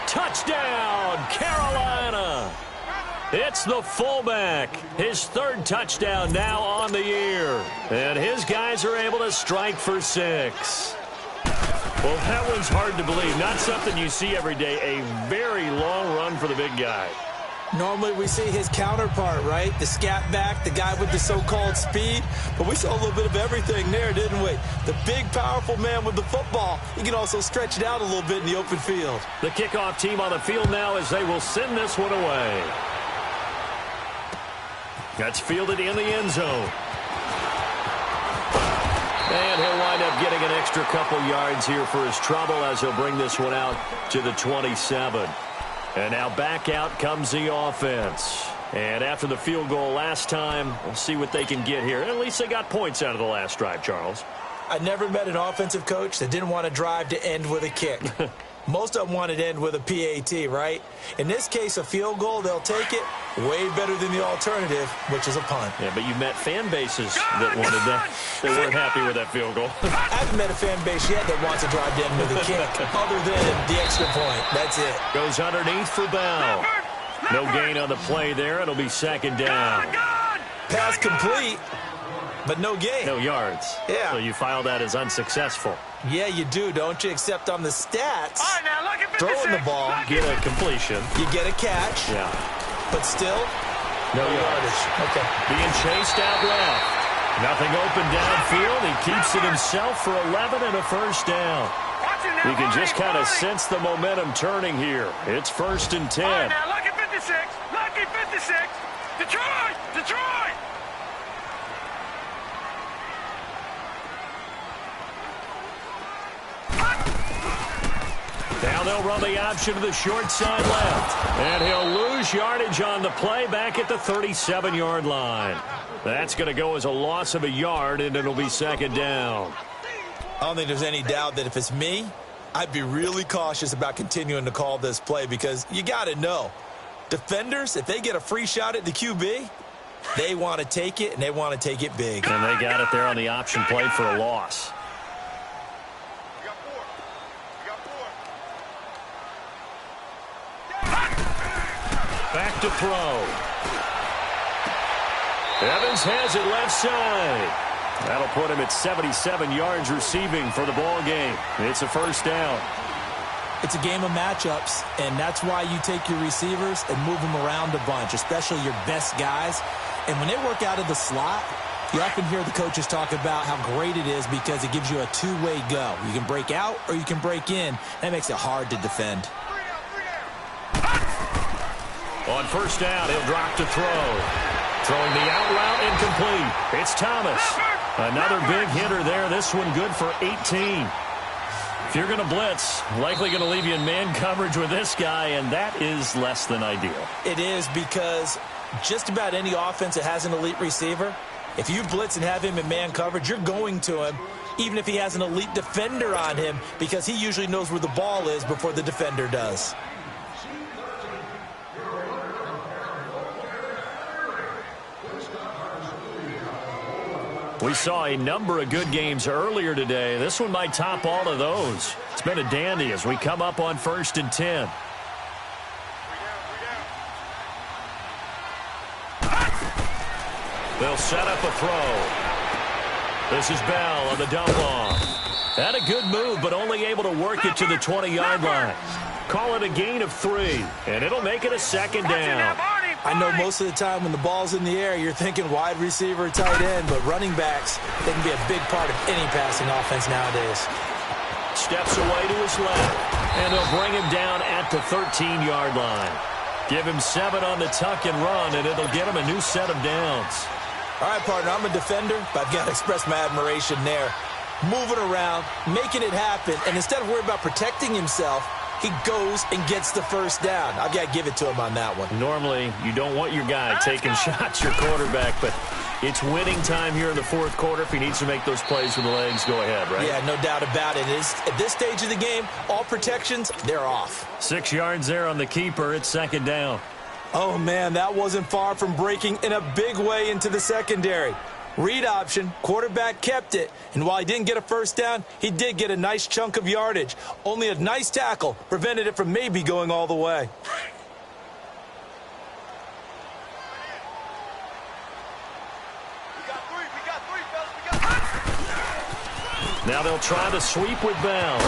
Touchdown, Carolina. It's the fullback. His 3rd touchdown now on the year. And his guys are able to strike for 6. Well, that one's hard to believe. Not something you see every day. A very long run for the big guy. Normally we see his counterpart, right? The scat back, the guy with the so-called speed. But we saw a little bit of everything there, didn't we? The big, powerful man with the football. He can also stretch it out a little bit in the open field. The kickoff team on the field now as they will send this one away. That's fielded in the end zone. And he'll wind up getting an extra couple yards here for his trouble as he'll bring this one out to the 27. And now back out comes the offense. And after the field goal last time, we'll see what they can get here. At least they got points out of the last drive, Charles. I never met an offensive coach that didn't want to drive to end with a kick. Most of them wanted to end with a PAT, right? In this case, a field goal, they'll take it. Way better than the alternative, which is a punt. Yeah, but you met fan bases that wanted that. They weren't happy with that field goal. I haven't met a fan base yet that wants to drive to end with a kick, other than the extra point. That's it. Goes underneath for Bell. No gain on the play there. It'll be second down. Pass complete, but no gain. No yards. Yeah. So you file that as unsuccessful. Yeah, you do, don't you? Except on the stats, All right, now look at 56. throwing the ball, Get a completion. you get a catch, Yeah. but still, No yardage. Okay. Being chased out left. Nothing open downfield. He keeps it himself for 11 and a first down. You can just kind of sense the momentum turning here. It's 1st and 10. All right, now look at 56. Lucky 56. Detroit! Detroit! Now they'll run the option to the short side left. And he'll lose yardage on the play back at the 37-yard line. That's going to go as a loss of a yard, and it'll be second down. I don't think there's any doubt that if it's me, I'd be really cautious about continuing to call this play because you got to know, defenders, if they get a free shot at the QB, they want to take it, and they want to take it big. And they got it there on the option play for a loss. Back to throw. Evans has it left side. That'll put him at 77 yards receiving for the ball game. It's a first down. It's a game of matchups, and that's why you take your receivers and move them around a bunch, especially your best guys. And when they work out of the slot, you often hear the coaches talk about how great it is because it gives you a two-way go. You can break out or you can break in. That makes it hard to defend. On first down, he'll drop to throw. Throwing the out route incomplete. It's Thomas. Another big hitter there. This one good for 18. If you're going to blitz, likely going to leave you in man coverage with this guy, and that is less than ideal. It is because just about any offense that has an elite receiver, if you blitz and have him in man coverage, you're going to him, even if he has an elite defender on him, because he usually knows where the ball is before the defender does. We saw a number of good games earlier today. This one might top all of those. It's been a dandy as we come up on 1st and 10. They'll set up a throw. This is Bell on the dump off. Had a good move, but only able to work it to the 20-yard line. Call it a gain of 3, and it'll make it a second down. I know most of the time when the ball's in the air, you're thinking wide receiver, tight end, but running backs, they can be a big part of any passing offense nowadays. Steps away to his left, and they'll bring him down at the 13-yard line. Give him 7 on the tuck and run, and it'll get him a new set of downs. All right, partner, I'm a defender, but I've got to express my admiration there. Moving around, making it happen, and instead of worrying about protecting himself, he goes and gets the first down. I've got to give it to him on that one. Normally, you don't want your guy taking shots, your quarterback, but it's winning time here in the fourth quarter. If he needs to make those plays with the legs, go ahead, right? Yeah, no doubt about it. At this stage of the game, all protections, they're off. 6 yards there on the keeper. It's second down. Oh, man, that wasn't far from breaking in a big way into the secondary. Read option, quarterback kept it, and while he didn't get a first down, he did get a nice chunk of yardage. Only a nice tackle prevented it from maybe going all the way. Now they'll try the sweep with Bell.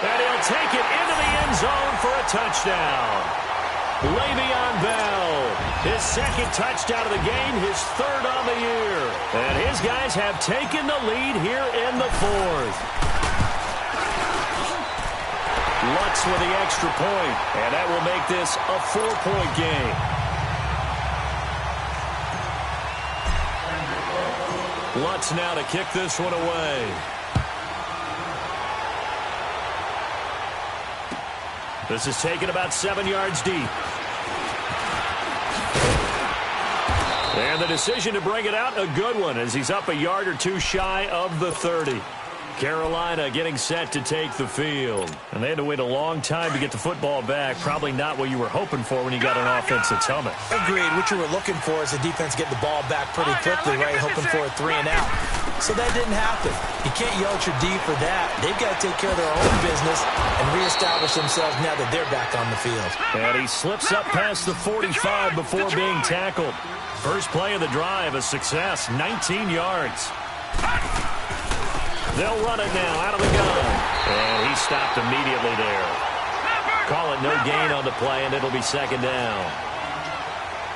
And he'll take it into the end zone for a touchdown. Le'Veon Bell His second touchdown of the game, his third on the year. And his guys have taken the lead here in the fourth. Lutz with the extra point, and that will make this a 4-point game. Lutz now to kick this one away. This is taken about 7 yards deep. And the decision to bring it out, a good one, as he's up a yard or two shy of the 30. Carolina getting set to take the field. And they had to wait a long time to get the football back. Probably not what you were hoping for when you got an offense that's humming. Agreed. What you were looking for is the defense getting the ball back pretty quickly, right? Hoping for a 3 and out. So that didn't happen. You can't yell at your D for that. They've got to take care of their own business and reestablish themselves now that they're back on the field. And he slips up past the 45 before being tackled. First play of the drive, a success, 19 yards. They'll run it now out of the gun. And he stopped immediately there. Call it no gain on the play, and it'll be second down.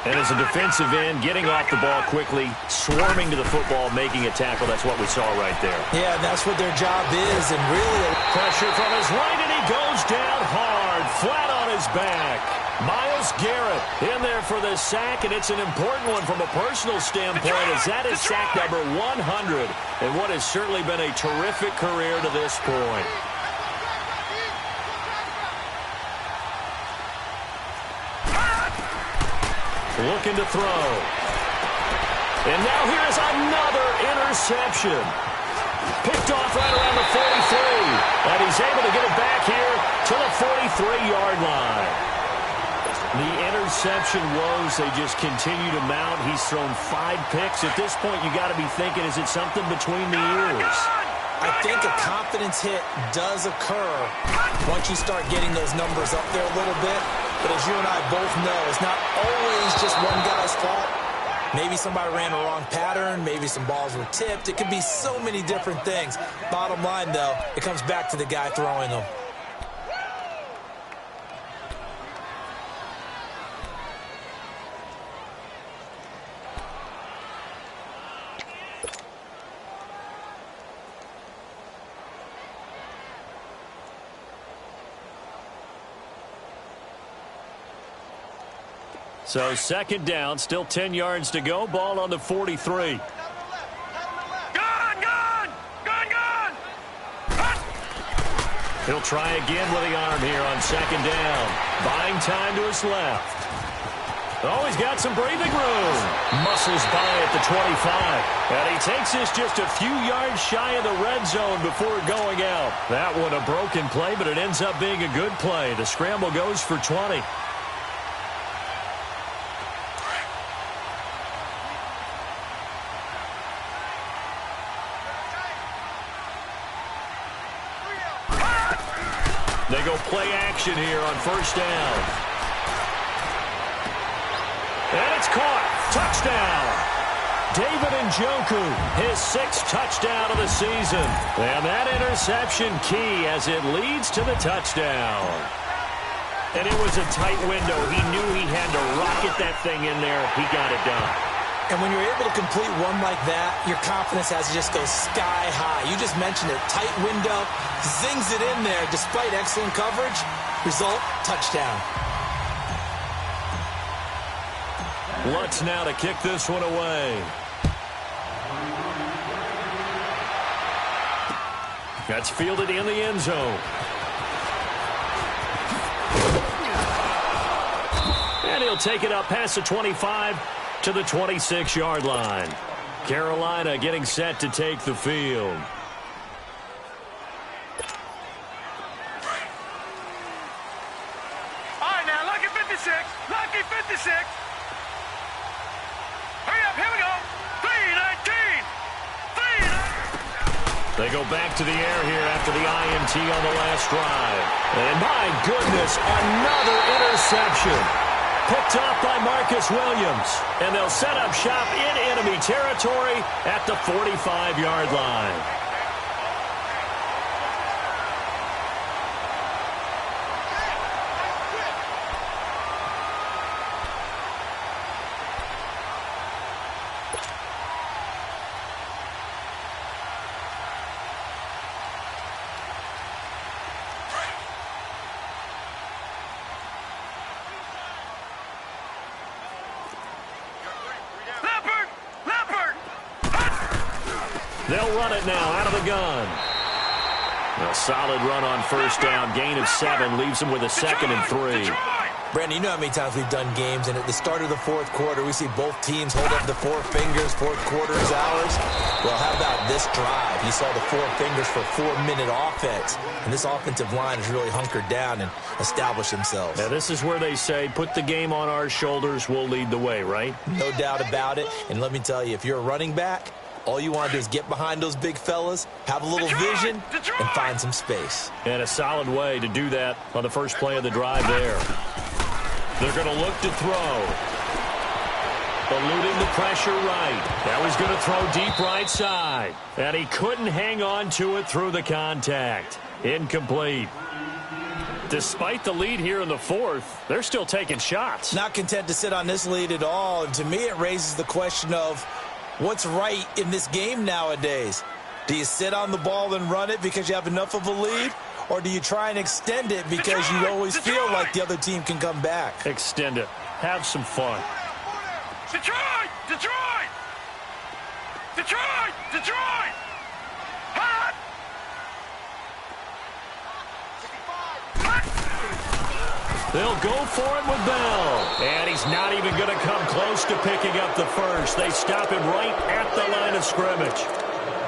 And as a defensive end, getting off the ball quickly, swarming to the football, making a tackle, that's what we saw right there. Yeah, that's what their job is, and really pressure from his right, and he goes down hard, flat on his back. Myles Garrett in there for the sack, and it's an important one from a personal standpoint, as that is sack number 100, and what has certainly been a terrific career to this point. Looking to throw. And now here's another interception. Picked off right around the 43, and he's able to get it back here to the 43-yard line. The interception woes, they just continue to mount. He's thrown 5 picks. At this point, you got to be thinking, is it something between the ears? I think a confidence hit does occur once you start getting those numbers up there a little bit. But as you and I both know, it's not always just one guy's fault. Maybe somebody ran a wrong pattern. Maybe some balls were tipped. It could be so many different things. Bottom line, though, it comes back to the guy throwing them. So second down, still 10 yards to go. Ball on the 43. He'll try again with the arm here on second down. Buying time to his left. Oh, he's got some breathing room. Muscles by at the 25. And he takes this just a few yards shy of the red zone before going out. That one a broken play, but it ends up being a good play. The scramble goes for 20. They go play action here on first down. And it's caught. Touchdown. David Njoku, his 6th touchdown of the season. And that interception key as it leads to the touchdown. And it was a tight window. He knew he had to rocket that thing in there. He got it done. And when you're able to complete one like that, your confidence has to just go sky high. You just mentioned it. Tight window, zings it in there despite excellent coverage. Result, touchdown. Lutz now to kick this one away. That's fielded in the end zone. And he'll take it up past the 25 to the 26-yard line. Carolina getting set to take the field. All right, now, lucky 56. Lucky 56. Hurry up, here we go. 3-19. 3-19. They go back to the air here after the INT on the last drive. And my goodness, another interception. Picked off by Marcus Williams. And they'll set up shop in enemy territory at the 45-yard line. They'll run it now out of the gun. A solid run on first down. Gain of 7 leaves them with a 2nd and 3. Brandon, you know how many times we've done games, and at the start of the fourth quarter, we see both teams hold up the 4 fingers. Fourth quarter is ours. Well, how about this drive? You saw the 4 fingers for 4-minute offense, and this offensive line has really hunkered down and established themselves. Now, this is where they say, put the game on our shoulders, we'll lead the way, right? No doubt about it, and let me tell you, if you're a running back, all you want to do is get behind those big fellas, have a little vision, and find some space. And a solid way to do that on the first play of the drive there. They're going to look to throw. Eluding the pressure right. Now he's going to throw deep right side. And he couldn't hang on to it through the contact. Incomplete. Despite the lead here in the fourth, they're still taking shots. Not content to sit on this lead at all. And to me, it raises the question of what's right in this game nowadays. Do you sit on the ball and run it because you have enough of a lead? Or do you try and extend it because you always feel like the other team can come back? Extend it. Have some fun. Detroit! Detroit! Detroit! Detroit! Hot! They'll go for it with Bell. And he's not even going to come close to picking up the first. They stop him right at the line of scrimmage.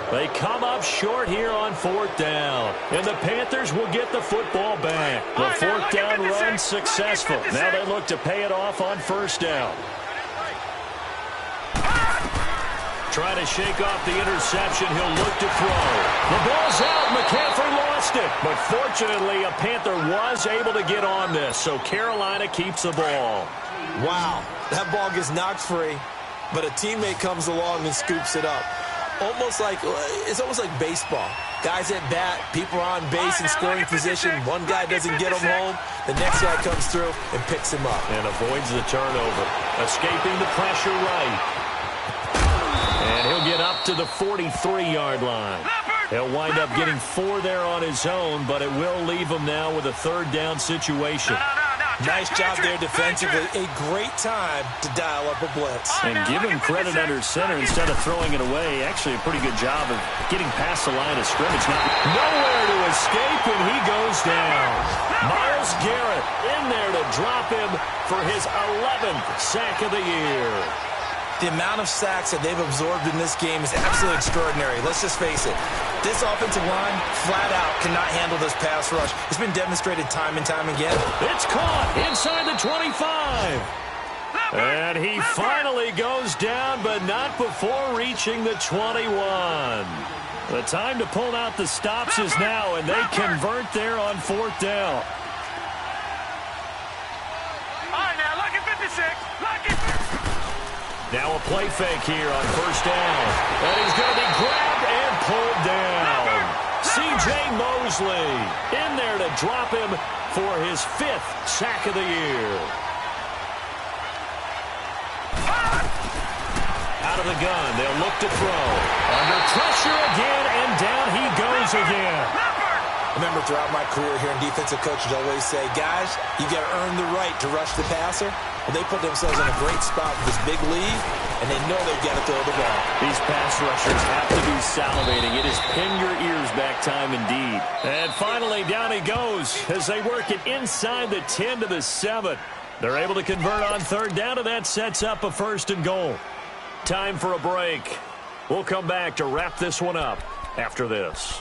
They come up short here on 4th down. And the Panthers will get the football back. The 4th down run successful. Now they look to pay it off on 1st down. Trying to shake off the interception. He'll look to throw. The ball's out. McCaffrey lost it. But fortunately, a Panther was able to get on this. So Carolina keeps the ball. Wow. That ball gets knocked free. But a teammate comes along and scoops it up. It's almost like baseball. Guys at bat, people are on base in scoring position. One guy doesn't get him home. The next guy comes through and picks him up. And avoids the turnover. Escaping the pressure right. And he'll get up to the 43-yard line. He'll wind up getting 4 there on his own, but it will leave him now with a 3rd down situation. Nice job there defensively. A great time to dial up a blitz. And give him credit under center instead of throwing it away. Actually, a pretty good job of getting past the line of scrimmage. Nowhere to escape, and he goes down. Myles Garrett in there to drop him for his 11th sack of the year. The amount of sacks that they've absorbed in this game is absolutely extraordinary. Let's just face it. This offensive line, flat out, cannot handle this pass rush. It's been demonstrated time and time again. It's caught inside the 25. And he finally goes down, but not before reaching the 21. The time to pull out the stops is now, and they convert there on 4th down. All right, now, look at 56. Look at... Now a play fake here on 1st down. And he's going to be grabbed and pulled down. C.J. Mosley in there to drop him for his 5th sack of the year. Out of the gun, they'll look to throw. Under pressure again, and down he goes again. Remember, throughout my career here in defensive coaches always say, guys, you got to earn the right to rush the passer. Well, they put themselves in a great spot with this big lead, and they know they've got to throw the ball. These pass rushers have to be salivating. It is pin your ears back time indeed. And finally, down he goes as they work it inside the 10 to the 7. They're able to convert on 3rd down, and that sets up a 1st and goal. Time for a break. We'll come back to wrap this one up after this.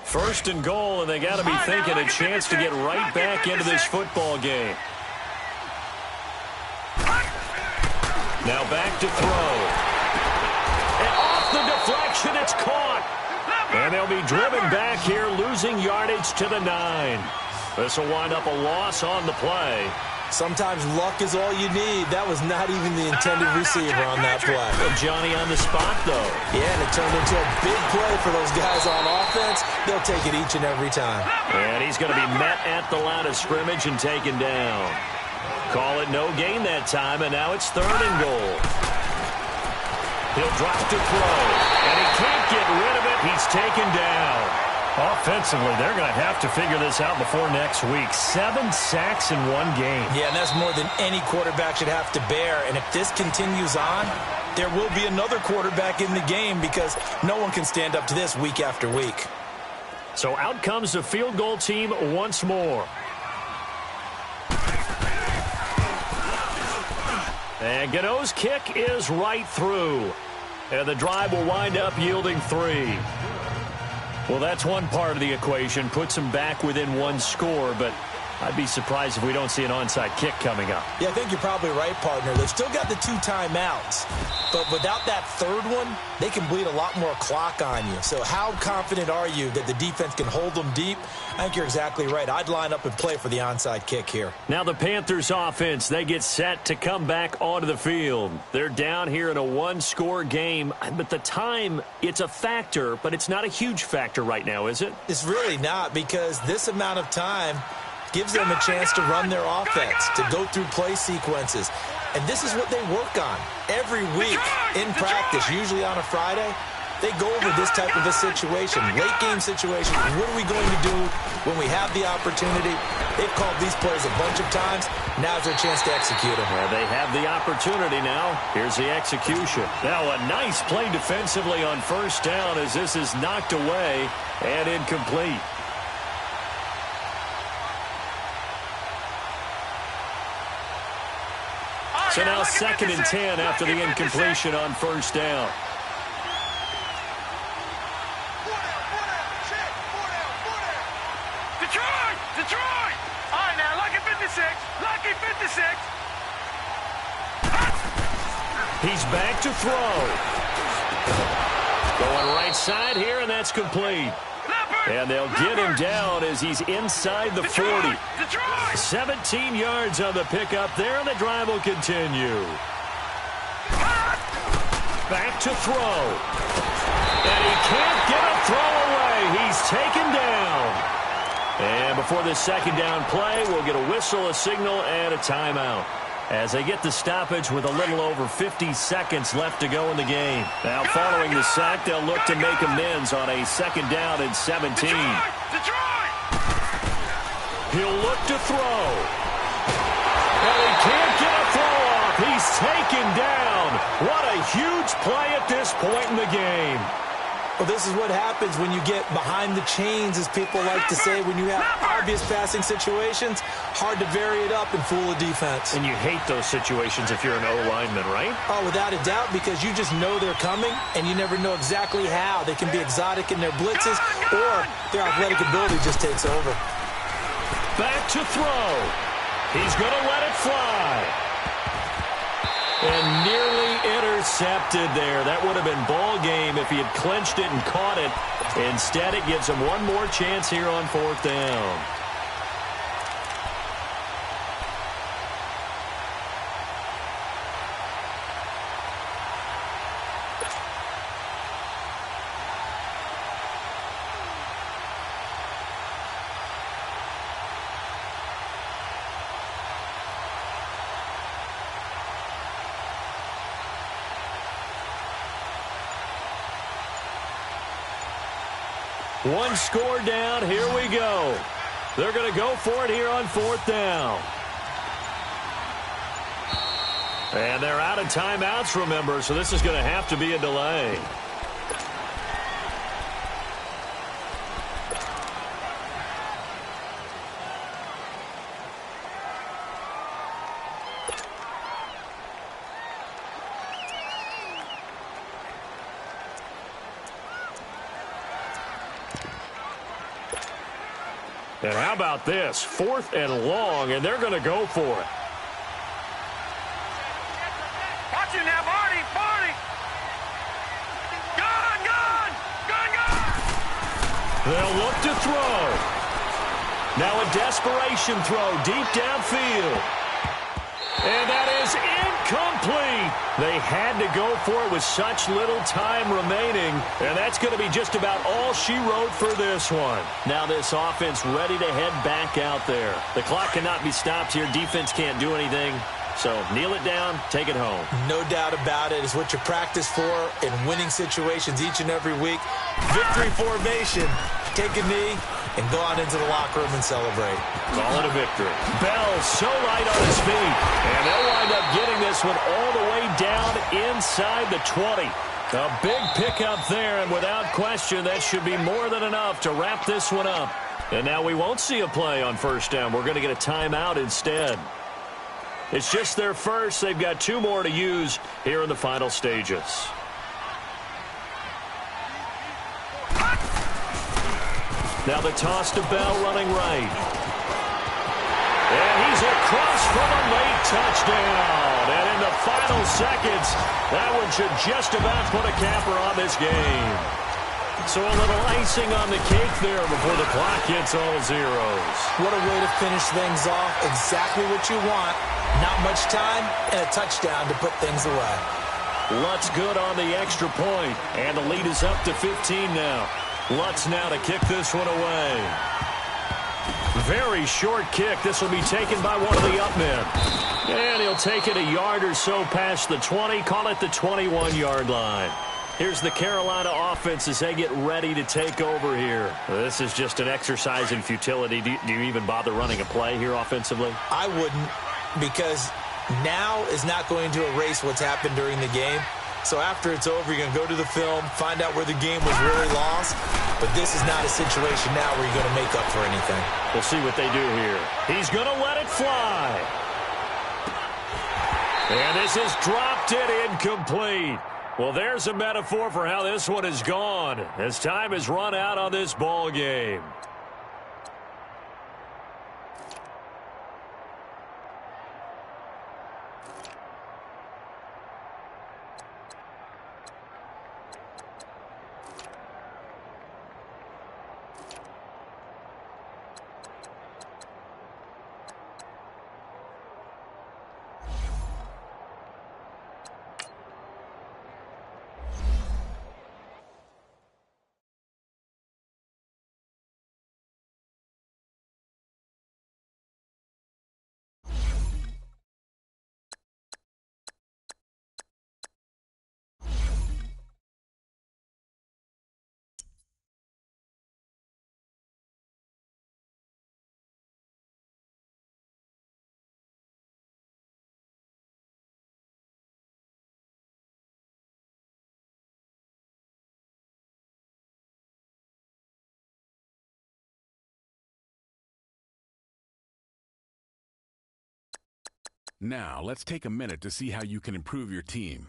First and goal, and they got to be thinking a chance to get right back into this football game. Now back to throw. And off the deflection, it's caught. And they'll be driven back here, losing yardage to the 9. This will wind up a loss on the play. Sometimes luck is all you need. That was not even the intended receiver on that play. Johnny on the spot, though. Yeah, and it turned into a big play for those guys on offense. They'll take it each and every time. And he's going to be met at the line of scrimmage and taken down. Call it no gain that time, and now it's 3rd and goal. He'll drop to throw, and he can't get rid of it. He's taken down. Offensively, they're going to have to figure this out before next week. 7 sacks in 1 game. Yeah, and that's more than any quarterback should have to bear. And if this continues on, there will be another quarterback in the game because no one can stand up to this week after week. So out comes the field goal team once more. And Gano's kick is right through. And the drive will wind up yielding 3. Well, that's one part of the equation. Puts them back within 1 score, but I'd be surprised if we don't see an onside kick coming up. Yeah, I think you're probably right, partner. They've still got the 2 timeouts, but without that 3rd one, they can bleed a lot more clock on you. So how confident are you that the defense can hold them deep? I think you're exactly right. I'd line up and play for the onside kick here. Now the Panthers offense, they get set to come back onto the field. They're down here in a 1-score game, but the time, it's a factor, but it's not a huge factor right now, is it? It's really not, because this amount of time gives them a chance to run their offense, to go through play sequences. And this is what they work on every week in practice, usually on a Friday. They go over this type of a situation, late game situation. What are we going to do when we have the opportunity? They've called these plays a bunch of times. Now's their chance to execute them. Well, they have the opportunity now. Here's the execution. Now a nice play defensively on 1st down as this is knocked away and incomplete. So now 2nd and 10 after the incompletion on 1st down. Detroit! All right, now, lucky 56. Lucky 56. He's back to throw. Going right side here, and that's complete. And they'll get him down as he's inside the 40. 17 yards on the pickup there, and the drive will continue. Back to throw. And he can't get a throw away. He's taken down. And before this 2nd down play, we'll get a whistle, a signal, and a timeout. As they get the stoppage with a little over 50 seconds left to go in the game. Now, following the sack, they'll look to make amends on a 2nd down and 17. He'll look to throw. And he can't get a throw off. He's taken down. What a huge play at this point in the game. Well, this is what happens when you get behind the chains, as people like to say, when you have obvious passing situations. Hard to vary it up and fool a defense. And you hate those situations if you're an O-lineman, right? Oh, without a doubt, because you just know they're coming, and you never know exactly how. They can be exotic in their blitzes, or their athletic ability just takes over. Back to throw. He's going to let it fly. And nearly intercepted there. That would have been ball game if he had clinched it and caught it. Instead, it gives him one more chance here on 4th down. One score down. Here we go. They're going to go for it here on 4th down. And they're out of timeouts, remember, so this is going to have to be a delay. And how about this? 4th and long, and they're going to go for it. Watch it now, Barney, Barney. Gun, gun, gun, gun. They'll look to throw. Now a desperation throw deep downfield. And that is Complete. They had to go for it with such little time remaining, and that's going to be just about all she wrote for this one. Now this offense ready to head back out there. The clock cannot be stopped here. Defense can't do anything. So kneel it down, take it home. No doubt about it. It's what you practice for in winning situations each and every week. Victory formation. Take a knee and go on into the locker room and celebrate. Call it a victory. Bell so light on his feet. And they'll wind up getting this one all the way down inside the 20. A big pickup there, and without question, that should be more than enough to wrap this one up. And now we won't see a play on first down. We're going to get a timeout instead. It's just their first. They've got 2 more to use here in the final stages. Now the toss to Bell running right. And he's across for the late touchdown. And in the final seconds, that one should just about put a capper on this game. So a little icing on the cake there before the clock hits all zeros. What a way to finish things off. Exactly what you want. Not much time and a touchdown to put things away. Lutz good on the extra point, and the lead is up to 15 now. Lutz now to kick this one away. Very short kick. This will be taken by one of the up men. And he'll take it a yard or so past the 20, call it the 21-yard line. Here's the Carolina offense as they get ready to take over here. This is just an exercise in futility. Do you even bother running a play here offensively? I wouldn't, because now is not going to erase what's happened during the game. So after it's over, you're going to go to the film, find out where the game was really lost. But this is not a situation now where you're going to make up for anything. We'll see what they do here. He's going to let it fly. And this is dropped it incomplete. Well, there's a metaphor for how this one is gone as time has run out on this ball game. Now, let's take a minute to see how you can improve your team.